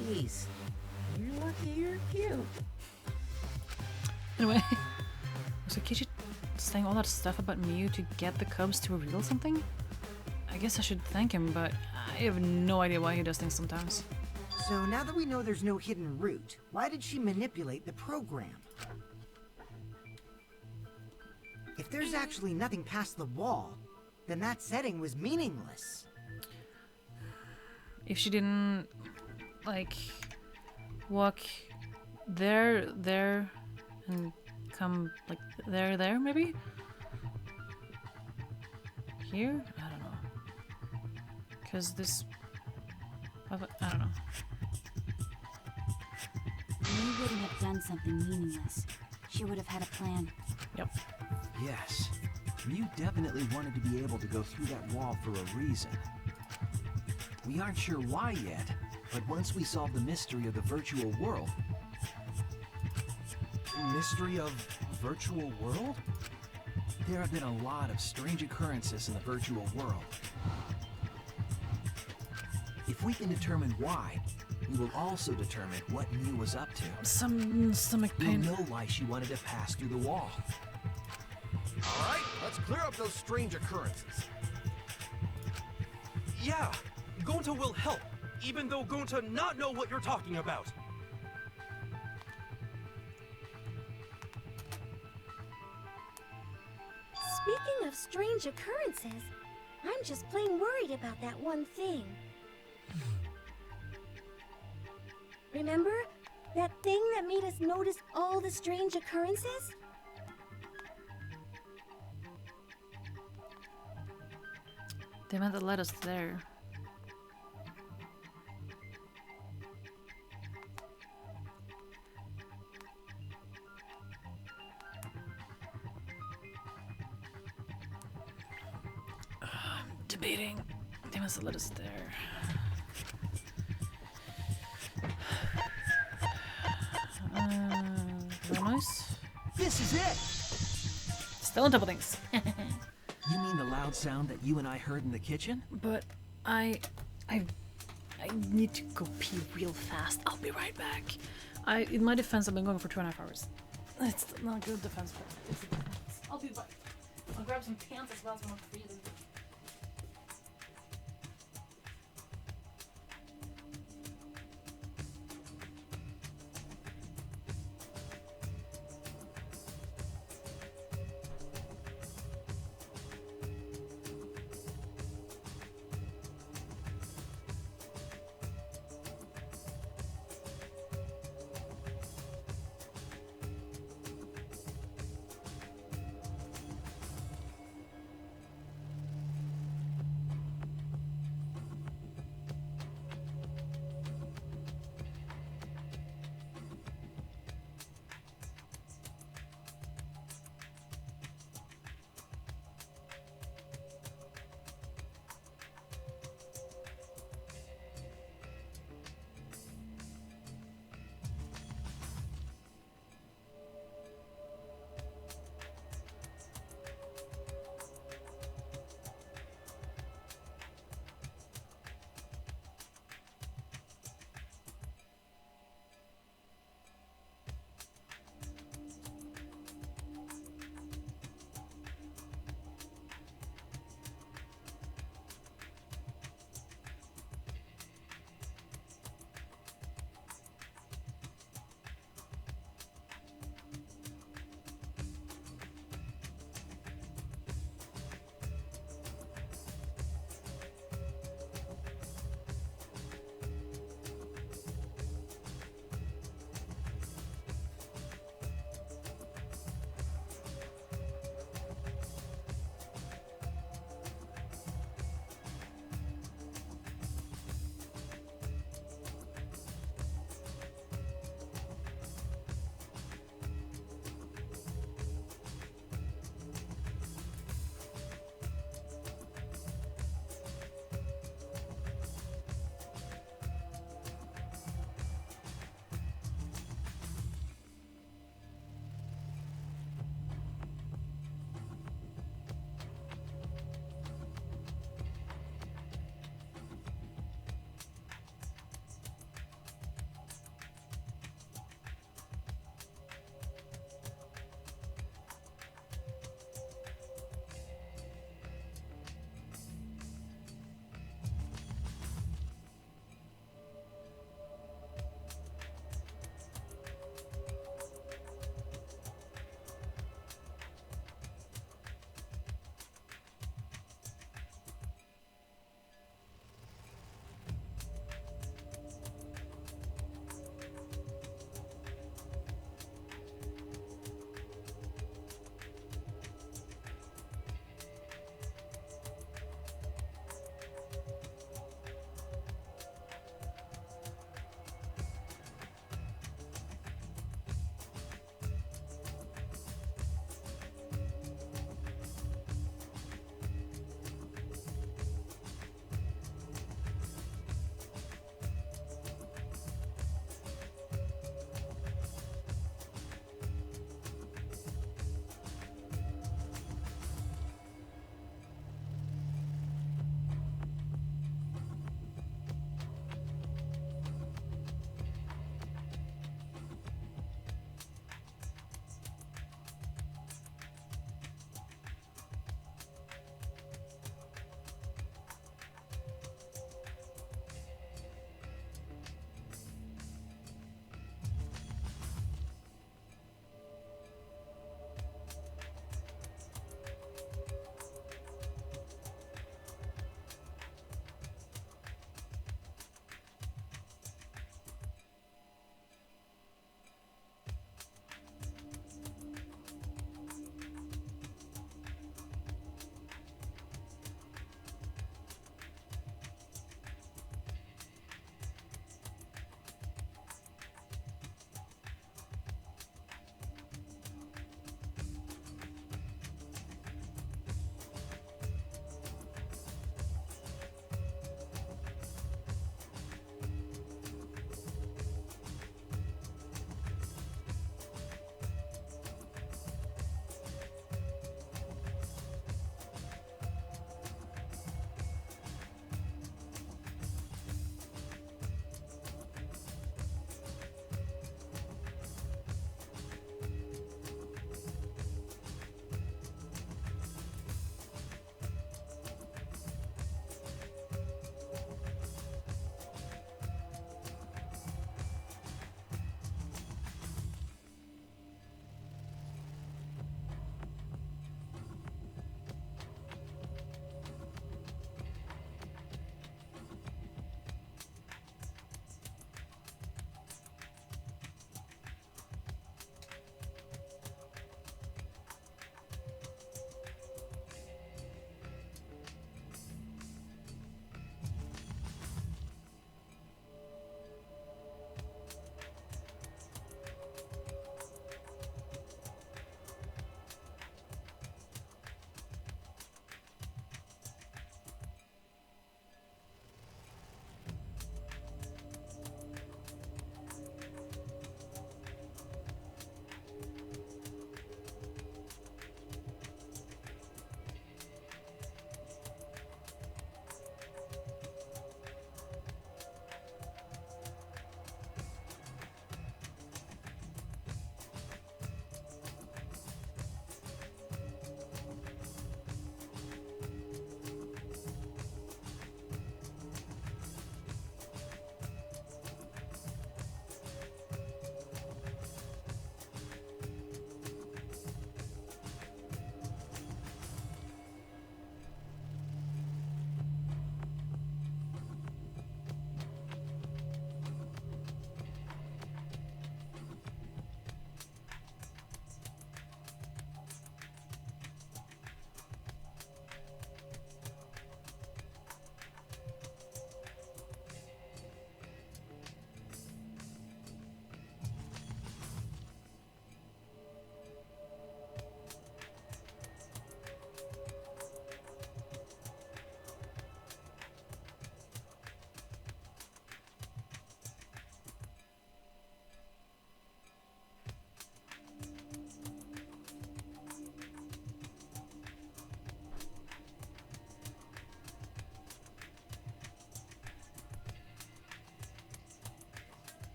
jeez. You're lucky you're cute. Anyway, was Akechi saying all that stuff about Miyu to get the cubs to reveal something? I guess I should thank him, but I have no idea why he does things sometimes. So now that we know there's no hidden route, why did she manipulate the program? If there's actually nothing past the wall, then that setting was meaningless. If she didn't, like, walk there, and come, like, there, maybe? Here? I don't know. Because this... I don't know. Lee wouldn't have done something meaningless. She would have had a plan. Yep. Yes. Mew definitely wanted to be able to go through that wall for a reason. We aren't sure why yet, but once we solve the mystery of the virtual world... Mystery of virtual world? There have been a lot of strange occurrences in the virtual world. If we can determine why, we will also determine what Mew was up to. Some stomach We'll pain. know why she wanted to pass through the wall. All right, let's clear up those strange occurrences. Yeah, Gonta will help, even though Gonta not know what you're talking about. Speaking of strange occurrences, I'm just plain worried about that one thing. Remember? That thing that made us notice all the strange occurrences? They meant to let us there. I'm debating. They must have let us there. Very nice. This is it! Still on top of things. You mean the loud sound that you and I heard in the kitchen? But I need to go pee real fast. I'll be right back. In my defense, I've been going for 2.5 hours. It's not a good defense, but it's a defense. I'll be back. I'll grab some pants as well so I'm not freezing.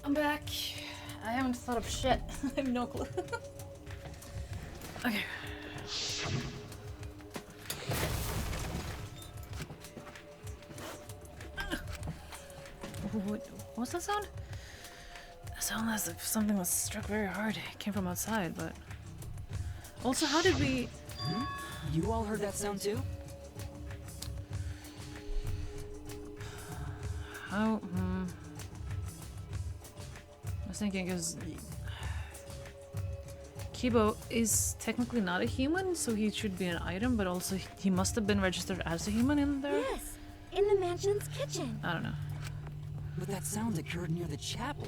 I'm back. I haven't thought of shit. I have no clue. Okay. What's that sound? It sounded as if something was struck very hard. It came from outside, but... Also, how did we... You all heard that sound too? How... I was thinking, because... Kibo is technically not a human, so he should be an item, but also he must have been registered as a human in there? Yes, in the mansion's kitchen. I don't know. But that sound occurred near the chapel.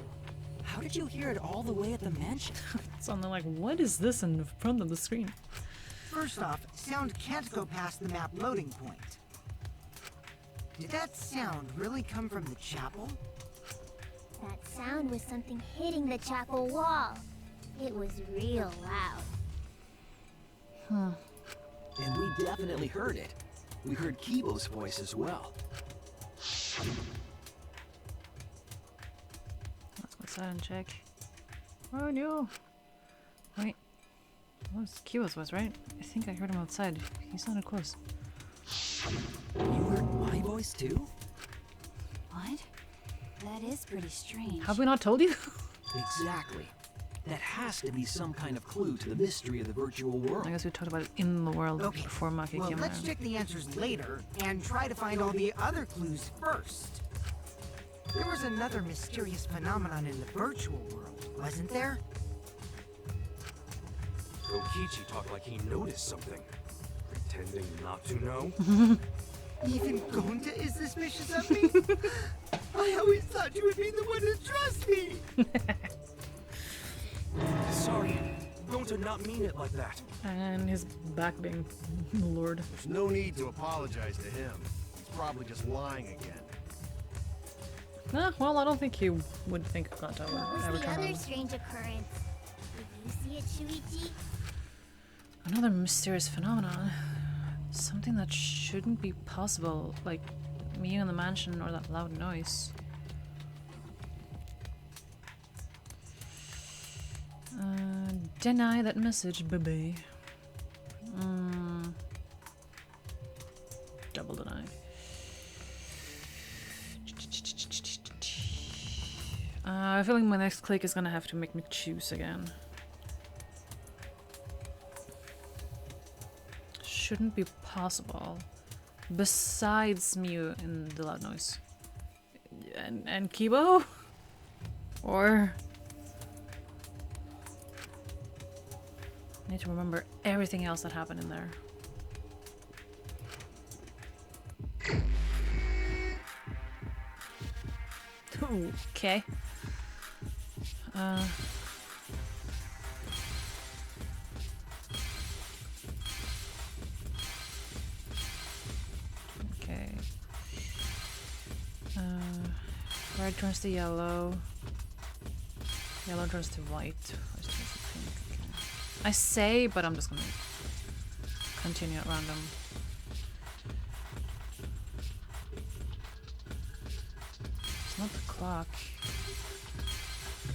How did you hear it all the way at the mansion? So I'm like, what is this in front of the screen? First off, sound can't go past the map loading point. Did that sound really come from the chapel? That sound was something hitting the chapel wall. It was real loud. And we definitely heard it. We heard Kibo's voice as well. Let's go outside and check. Oh no! Wait. What was Kibo's voice, right? I think I heard him outside. He sounded close. You heard my voice too? What? That is pretty strange. Have we not told you? Exactly. That has to be some kind of clue to the mystery of the virtual world. I guess we talked about it in the world Okay, before Maki well, came let's there. check the answers later and try to find all the other clues first. There was another mysterious phenomenon in the virtual world, wasn't there? Kokichi talked like he noticed something, pretending not to know. Even Gonta is suspicious of me? I always thought you would be the one to trust me! Sorry, don't to not mean it like that. And his back being lured. There's no need to apologize to him. He's probably just lying again. Nah, well, I don't think he would think Gata would What ever was the turn other around. strange occurrence? Did you see it, Shuichi? Another mysterious phenomenon. Something that shouldn't be possible, like me in the mansion or that loud noise. Deny that message, baby. Double deny. I feel like my next click is gonna have to make me choose again. Shouldn't be possible. Besides Mew and the loud noise. And Kibo? Or... I need to remember everything else that happened in there. Okay. Okay. Red turns to yellow. Yellow turns to white. White turns to pink. Okay. I say, but I'm just gonna continue at random. It's not the clock.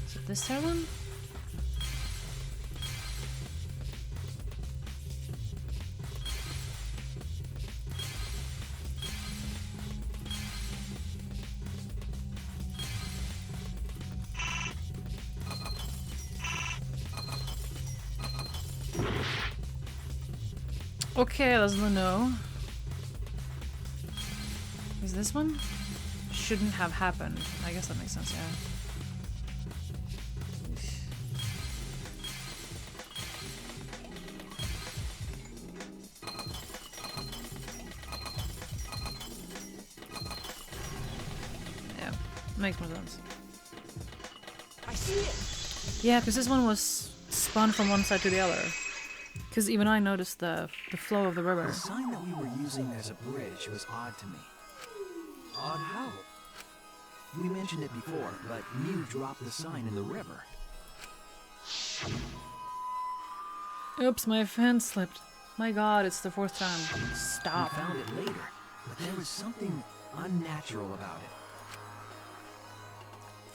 Is it this hair one? Okay, that's the no. Is this one? Shouldn't have happened. I guess that makes sense, yeah. Yeah, makes more sense. I see it! Yeah, because this one was spun from one side to the other. Because even I noticed the flow of the river. The sign that we were using as a bridge was odd to me. Odd how? We mentioned it before, but Mew dropped the sign in the river. Oops, my fan slipped. My god, it's the fourth time. Stop. We found it later, but there was something unnatural about it.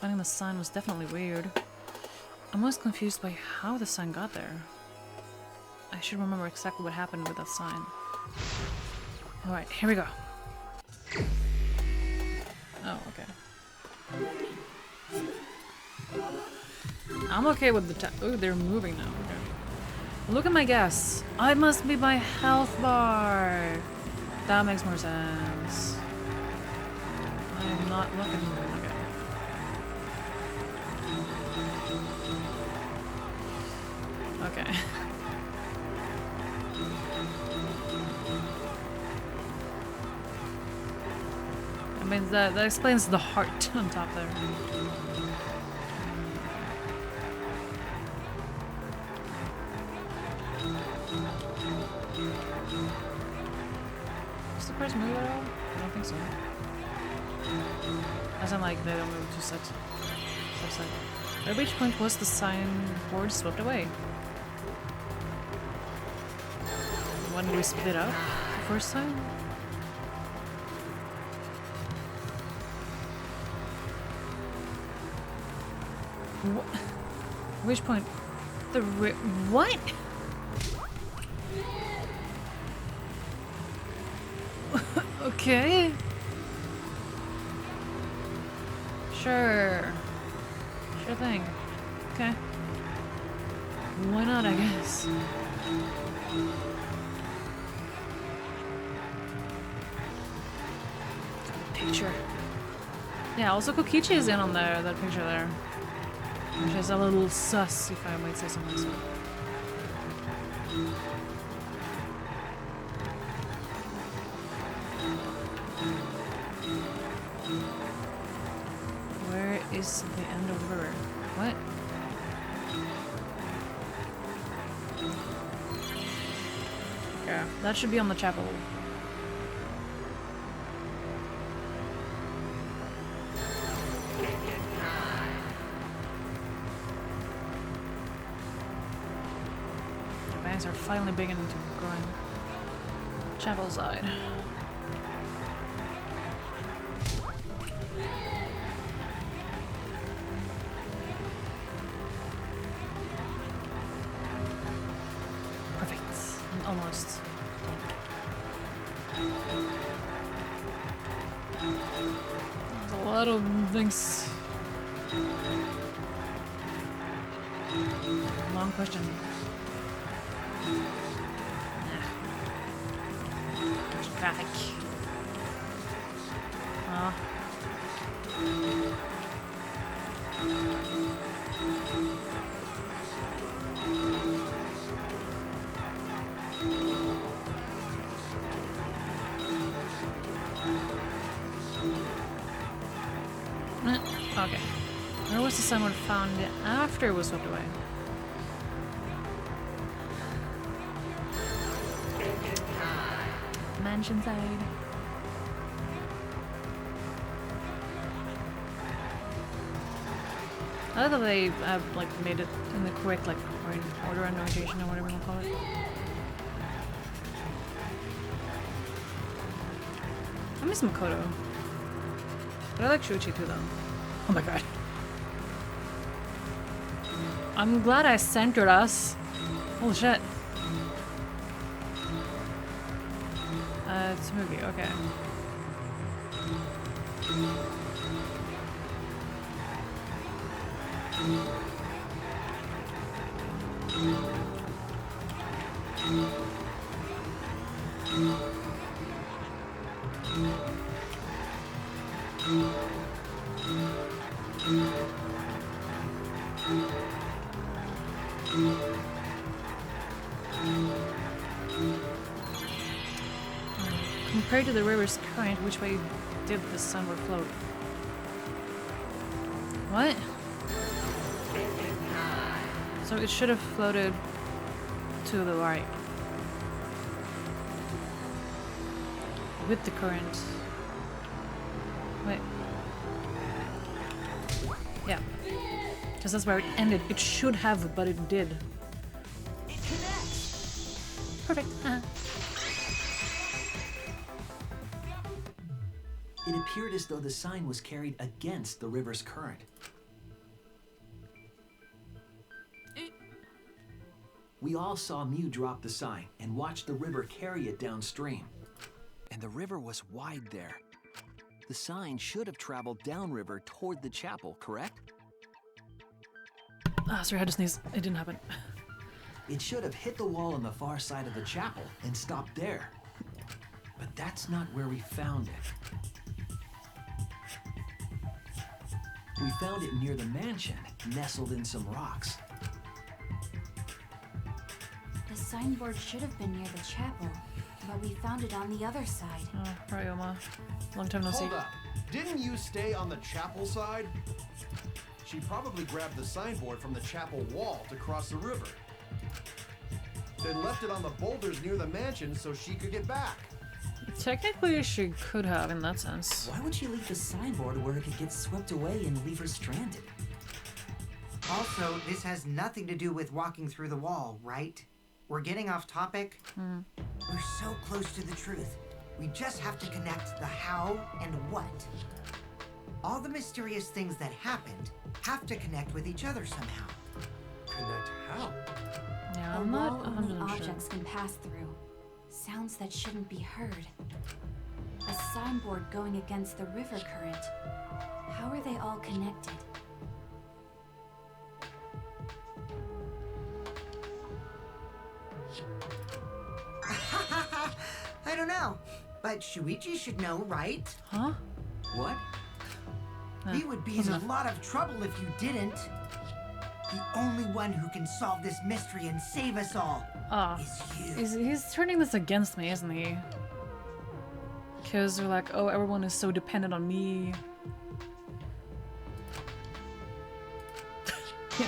Finding the sign was definitely weird. I'm most confused by how the sign got there. I should remember exactly what happened with that sign. Alright, here we go. Oh, okay. I'm okay with the oh, they're moving now. Okay. Look at my guess. I must be my health bar. That makes more sense. I am not looking okay. Okay. I mean, that explains the heart on top there. Does the person move at all? I don't think so. As I'm like, they don't move to such. At which point was the signboard swept away? When did we split up the first time? Which point? The what? Okay. Sure. Sure thing. Okay. Why not, I guess. Picture. Yeah, also Kokichi is in on there, that picture there. Which is a little sus, if I might say so myself. Where is the end of the river? What? Yeah, that should be on the chapel. Are finally beginning to grind. Chapel side. Perfect. Almost. There's a lot of things. Long question. There's traffic. Oh. Okay. Where was the someone found after it was swept away? Mansion side. I love that they like made it in the correct like order and notation or whatever you want to call it. I miss Makoto. But I like Shuichi too though. Oh my god. I'm glad I centered us. Holy shit. It's Mugi, okay. Compared to the river's current, which way did the sunward float? What? So it should have floated to the right. With the current. Wait. Yeah. Because that's where it ended. It should have, but it did. It connects. Perfect. It appeared as though the sign was carried against the river's current. We all saw Mew drop the sign and watch the river carry it downstream. And the river was wide there. The sign should have traveled downriver toward the chapel, correct? Ah, sorry, I had to sneeze. It didn't happen. It should have hit the wall on the far side of the chapel and stopped there. But that's not where we found it. We found it near the mansion, nestled in some rocks. The signboard should have been near the chapel, but we found it on the other side. Oh, right, Oma. Long time no see. Hold up. Didn't you stay on the chapel side? She probably grabbed the signboard from the chapel wall to cross the river. Then left it on the boulders near the mansion so she could get back. Technically, she could have in that sense. Why would she leave the signboard where it could get swept away and leave her stranded? Also, this has nothing to do with walking through the wall, right? We're getting off topic. We're so close to the truth. We just have to connect the how and what. All the mysterious things that happened have to connect with each other somehow. Connect how? Yeah, A I'm wall not only 100% objects can pass through. Sounds that shouldn't be heard. A signboard going against the river current. How are they all connected? I don't know. But Shuichi should know, right? Huh? What? We would be in a lot of trouble if you didn't. The only one who can solve this mystery and save us all Ah. is you. He's turning this against me, isn't he? Because they're like, oh, everyone is so dependent on me. So,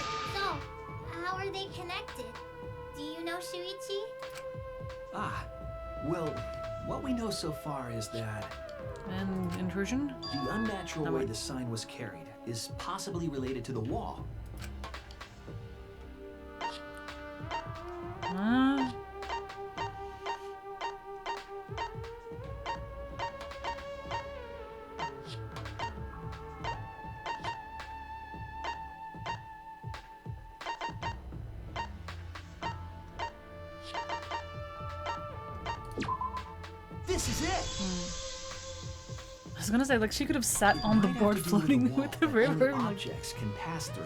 how are they connected? Do you know Shuichi? Ah, well, what we know so far is that And intrusion? the unnatural Oh, way wait. the sign was carried is possibly related to the wall. This is it! I was gonna say, like, she could have sat It on the might have board to do floating wall with the that only river. Like, objects can pass through.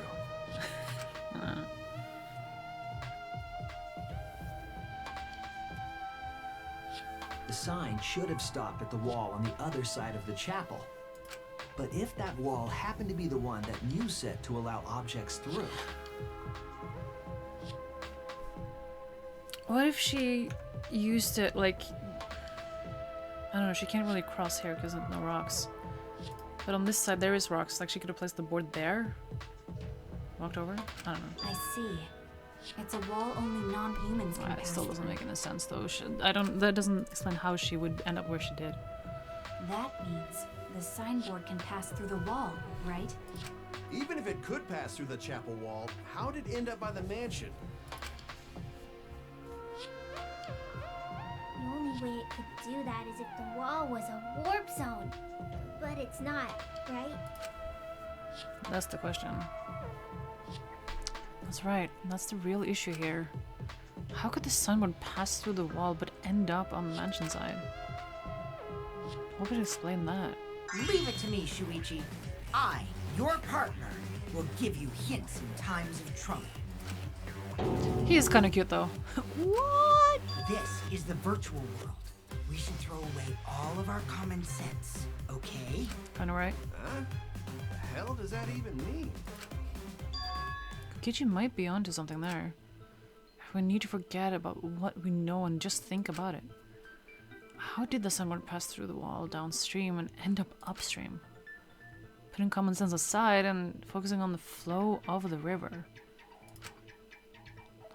The sign should have stopped at the wall on the other side of the chapel. But if that wall happened to be the one that Mew set to allow objects through, what if she used it, like... I don't know, she can't really cross here because of no rocks. But on this side there is rocks, like she could have placed the board there? Walked over? I don't know. I see. It's a wall only non-humans can It pass still doesn't through. make any sense though. That doesn't explain how she would end up where she did. That means the signboard can pass through the wall, right? Even if it could pass through the chapel wall, how did it end up by the mansion? The only way it could do that is if the wall was a warp zone. But it's not, right? That's the question. That's right. That's the real issue here. How could the signboard pass through the wall but end up on the mansion side? What would explain that? Leave it to me, Shuichi. I, your partner, will give you hints in times of trouble. He is kind of cute though. What? This is the virtual world. We should throw away all of our common sense, okay? Kind of right. Huh? What the hell does that even mean? Kokichi might be onto something there. We need to forget about what we know and just think about it. How did the signboard pass through the wall downstream and end up upstream? Putting common sense aside and focusing on the flow of the river.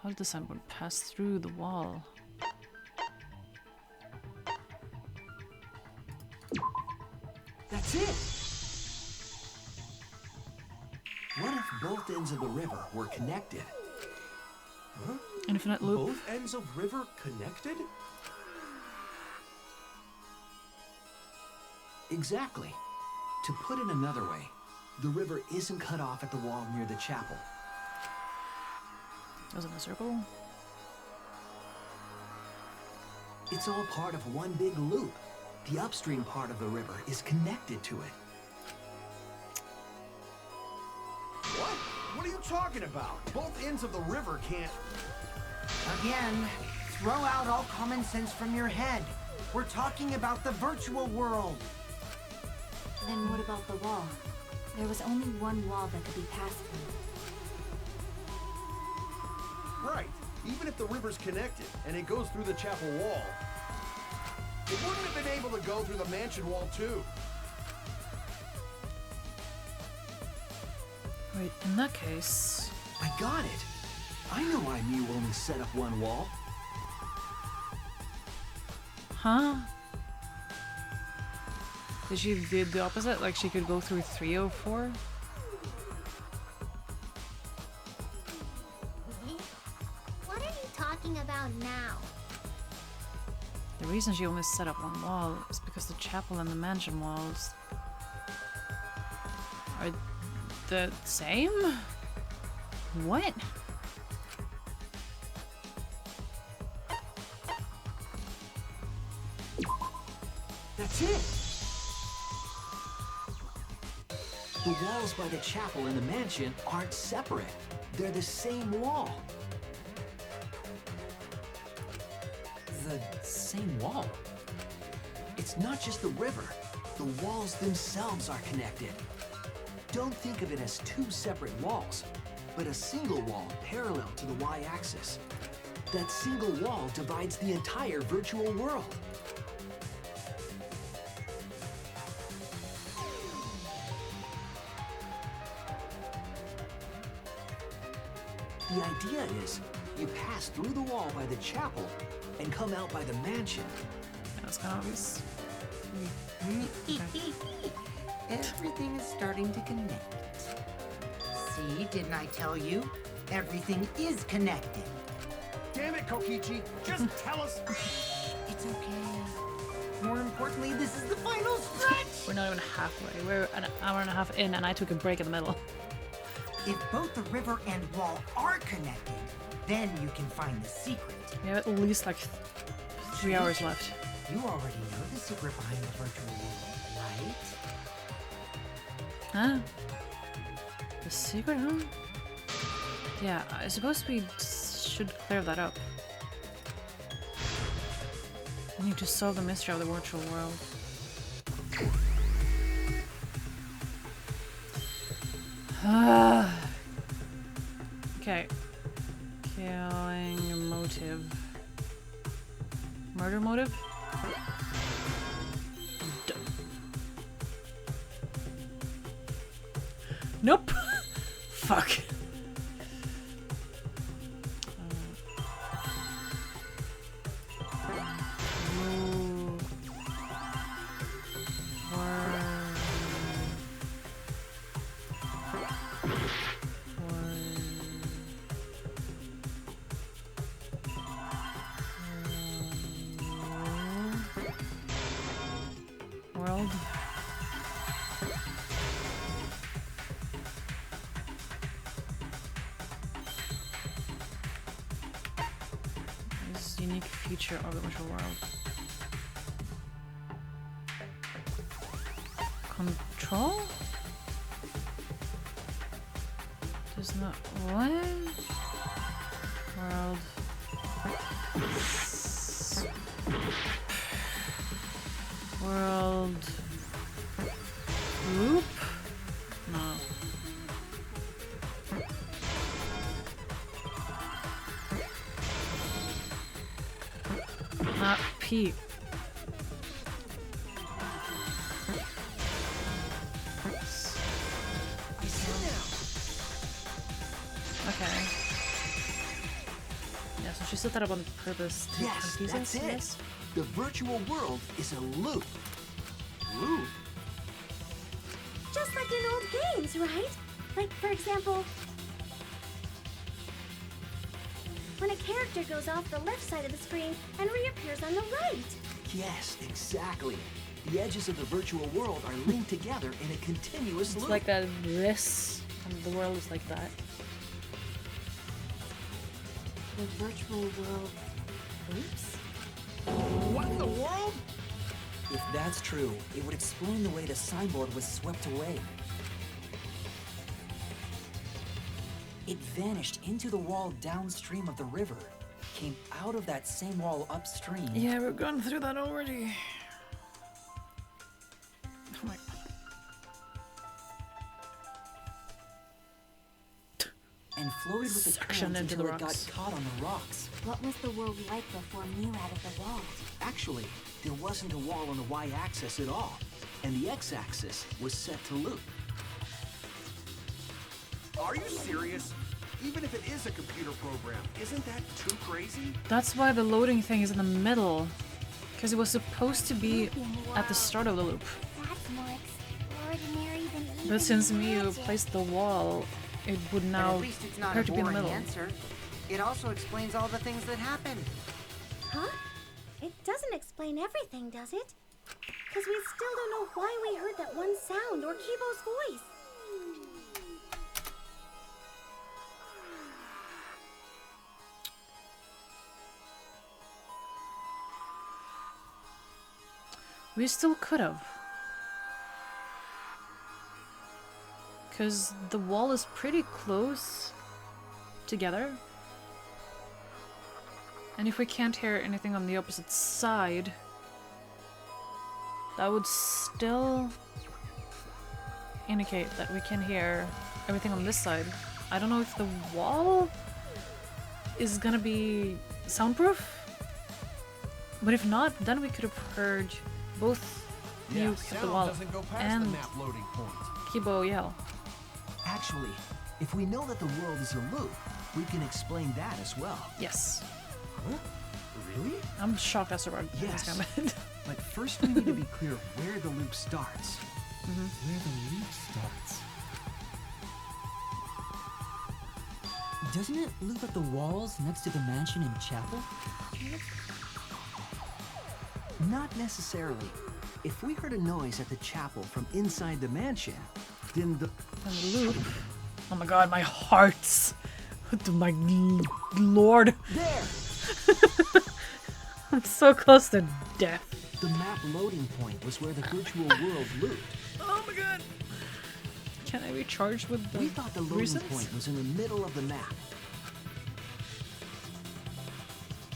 How did the signboard pass through the wall? that's it! What if both ends of the river were connected? Infinite loop. Both ends of river connected? Exactly. To put it another way, the river isn't cut off at the wall near the chapel. Was it a circle? It's all part of one big loop. The upstream part of the river is connected to it. What? What are you talking about? Both ends of the river can't... Again, throw out all common sense from your head. We're talking about the virtual world. Then what about the wall? There was only one wall that could be passed through. Right. Even if the river's connected and it goes through the chapel wall, it wouldn't have been able to go through the mansion wall too. Wait, in that case... I got it. I know why Mew only set up one wall. Huh? Did she do the opposite? Like she could go through 304? What are you talking about now? The reason she only set up one wall is because the chapel and the mansion walls are the same? What? That's it! The walls by the chapel and the mansion aren't separate. They're the same wall. The same wall? It's not just the river. The walls themselves are connected. Don't think of it as two separate walls, but a single wall parallel to the y-axis. That single wall divides the entire virtual world. The idea is, you pass through the wall by the chapel and come out by the mansion. That's kind of obvious. Everything is starting to connect. See, didn't I tell you? Everything is connected. Damn it, Kokichi! Just tell us... It's okay. More importantly, this is the final stretch! We're not even halfway. We're an hour and a half in and I took a break in the middle. If both the river and wall are connected, then you can find the secret. We have at least like 3 hours left. You already know the secret behind the virtual world, right? Huh? The secret, huh? Yeah, I suppose we should clear that up. We need to solve the mystery of the virtual world. Okay. Killing motive. Murder motive? Nope. Fuck. World. This unique feature of the virtual world. Control? Does not what? World. World loop? No. Not P. Okay. Yeah, so she set that up on purpose to Yes, confuse that's us, it. yes? The virtual world is a loop. Loop? Just like in old games, right? Like, for example, when a character goes off the left side of the screen and reappears on the right. Yes, exactly. The edges of the virtual world are linked together in a continuous It's loop. like that this, and the world is like that. The virtual world loops? That's true. It would explain the way the signboard was swept away. It vanished into the wall downstream of the river, came out of that same wall upstream. Yeah, we've gone through that already. Oh my god. And floated with the Suction current into the until it got rocks. caught on the rocks. What was the world like before Mew added the wall? Actually, there wasn't a wall on the y-axis at all, and the x-axis was set to loop. Are you serious? Even if it is a computer program, isn't that too crazy? That's why the loading thing is in the middle. Because it was supposed to be at the start of the loop. That's more extraordinary than even But since Mew magic. placed the wall, it would But now at least it's not appear a to be in the boring middle. answer. It also explains all the things that happened. Huh? It doesn't explain everything, does it? Because we still don't know why we heard that one sound or Kibo's voice. We still could have. Because the wall is pretty close together. And if we can't hear anything on the opposite side, that would still indicate that we can hear everything on this side. I don't know if the wall is gonna be soundproof, but if not, then we could have heard both Mew hit the sound wall doesn't go past the and map loading point. Kibo yell. Actually, if we know that the world is a loop, we can explain that as well. Yes. Huh? Really? I'm shocked that's about Yes. this comment. But first we need to be clear where the loop starts. Where the loop starts. Doesn't it loop at the walls next to the mansion and chapel? Not necessarily. If we heard a noise at the chapel from inside the mansion, then the... And the loop. Oh my god, my hearts. My lord. There! I'm so close to death. The map loading point was where the virtual world looped. Oh my god. Can I be charged with the We thought the loading reasons? point was in the middle of the map,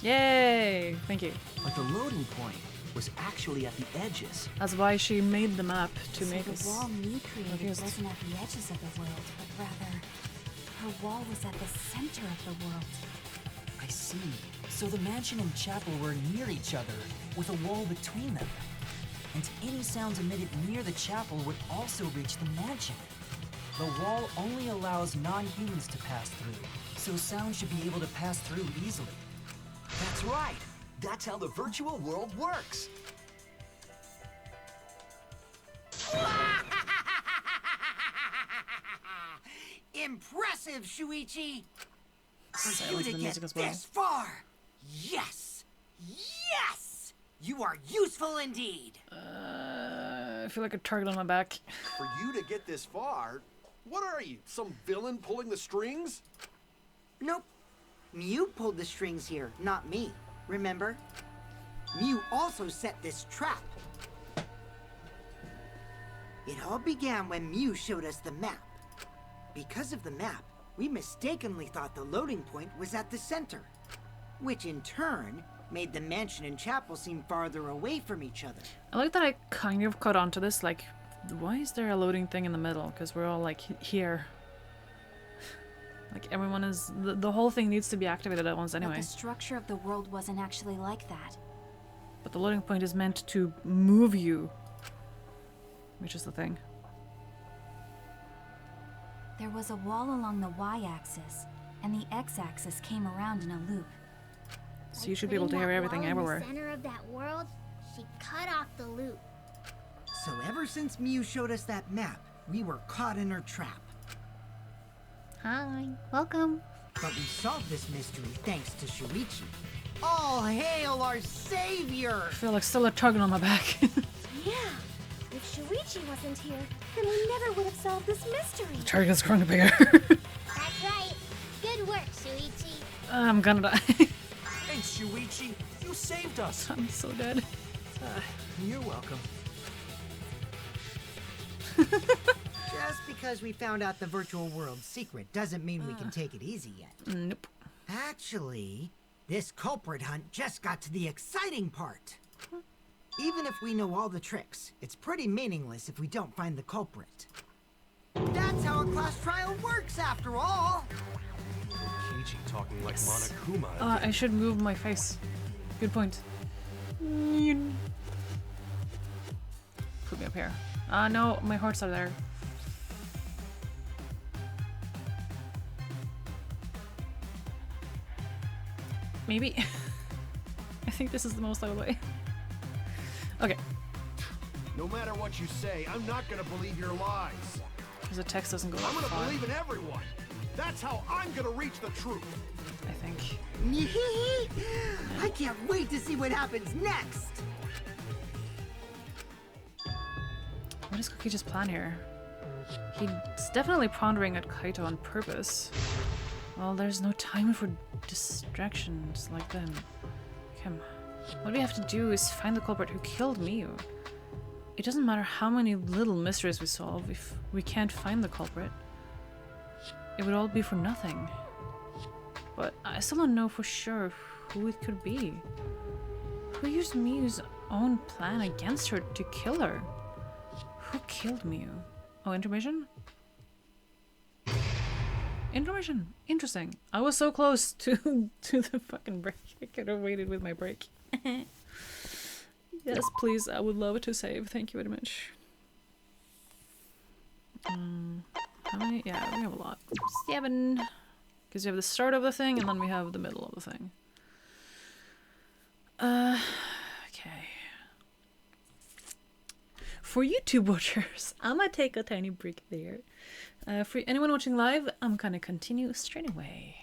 Yay! Thank you. but the loading point was actually at the edges. That's why she made the map to So make the us wall Mew created confused. wasn't at the edges of the world, but rather, her wall was at the center of the world. I see. So the mansion and chapel were near each other, with a wall between them. And any sounds emitted near the chapel would also reach the mansion. The wall only allows non-humans to pass through, so sound should be able to pass through easily. That's right. That's how the virtual world works. Impressive, Shuichi! For you Silence to the get music as well. this far! Yes! Yes! You are useful indeed! I feel like a target on my back. For you to get this far, what are you, some villain pulling the strings? Nope. Mew pulled the strings here, not me. Remember? Mew also set this trap. It all began when Mew showed us the map. Because of the map, we mistakenly thought the loading point was at the center, which in turn made the mansion and chapel seem farther away from each other. I like that I kind of caught on to this, like, why is there a loading thing in the middle? Because we're all, like, here. Like, everyone is... The whole thing needs to be activated at once But anyway. the structure of the world wasn't actually like that. But the loading point is meant to move you. Which is the thing. There was a wall along the y-axis, and the x-axis came around in a loop. So you should be able to hear everything everywhere. In the center of that world, she cut off the loop. So ever since Mew showed us that map, we were caught in her trap. Hi, welcome. But we solved this mystery thanks to Shuichi. All hail our savior! I feel like still a target on my back. Yeah, if Shuichi wasn't here, then we never would have solved this mystery. The target's growing bigger. That's right. Good work, Shuichi. I'm gonna die. Thanks, Shuichi. You saved us. I'm so dead. You're welcome. Just because we found out the virtual world's secret doesn't mean we can take it easy yet. Nope. Actually, this culprit hunt just got to the exciting part. Even if we know all the tricks, it's pretty meaningless if we don't find the culprit. That's how a class trial works, after all! Kichi talking like Yes. Monokuma. I should move my face. Good point. Put me up here. No, my hearts are there. Maybe. I think this is the most out of the way. Okay. No matter what you say, I'm not gonna believe your lies. Because the text doesn't go I'm that gonna far, believe in everyone. That's how I'm gonna reach the truth. I think. I can't wait to see what happens next! What is Kokichi's plan here? He's definitely pondering at Kaito on purpose. Well, there's no time for distractions like them. Kim, what we have to do is find the culprit who killed Miyu. It doesn't matter how many little mysteries we solve if we can't find the culprit. It would all be for nothing. But I still don't know for sure who it could be. Who used Miyu's own plan against her to kill her? Who killed Miyu? Oh, intermission? Intermission. Interesting. I was so close to the fucking break. I could have waited with my break. Yes, please. I would love to save. Thank you very much. How many? Yeah, we have a lot. 7. Because we have the start of the thing, and then we have the middle of the thing. Okay. For YouTube watchers, I'm gonna take a tiny break there. For anyone watching live, I'm gonna continue straight away.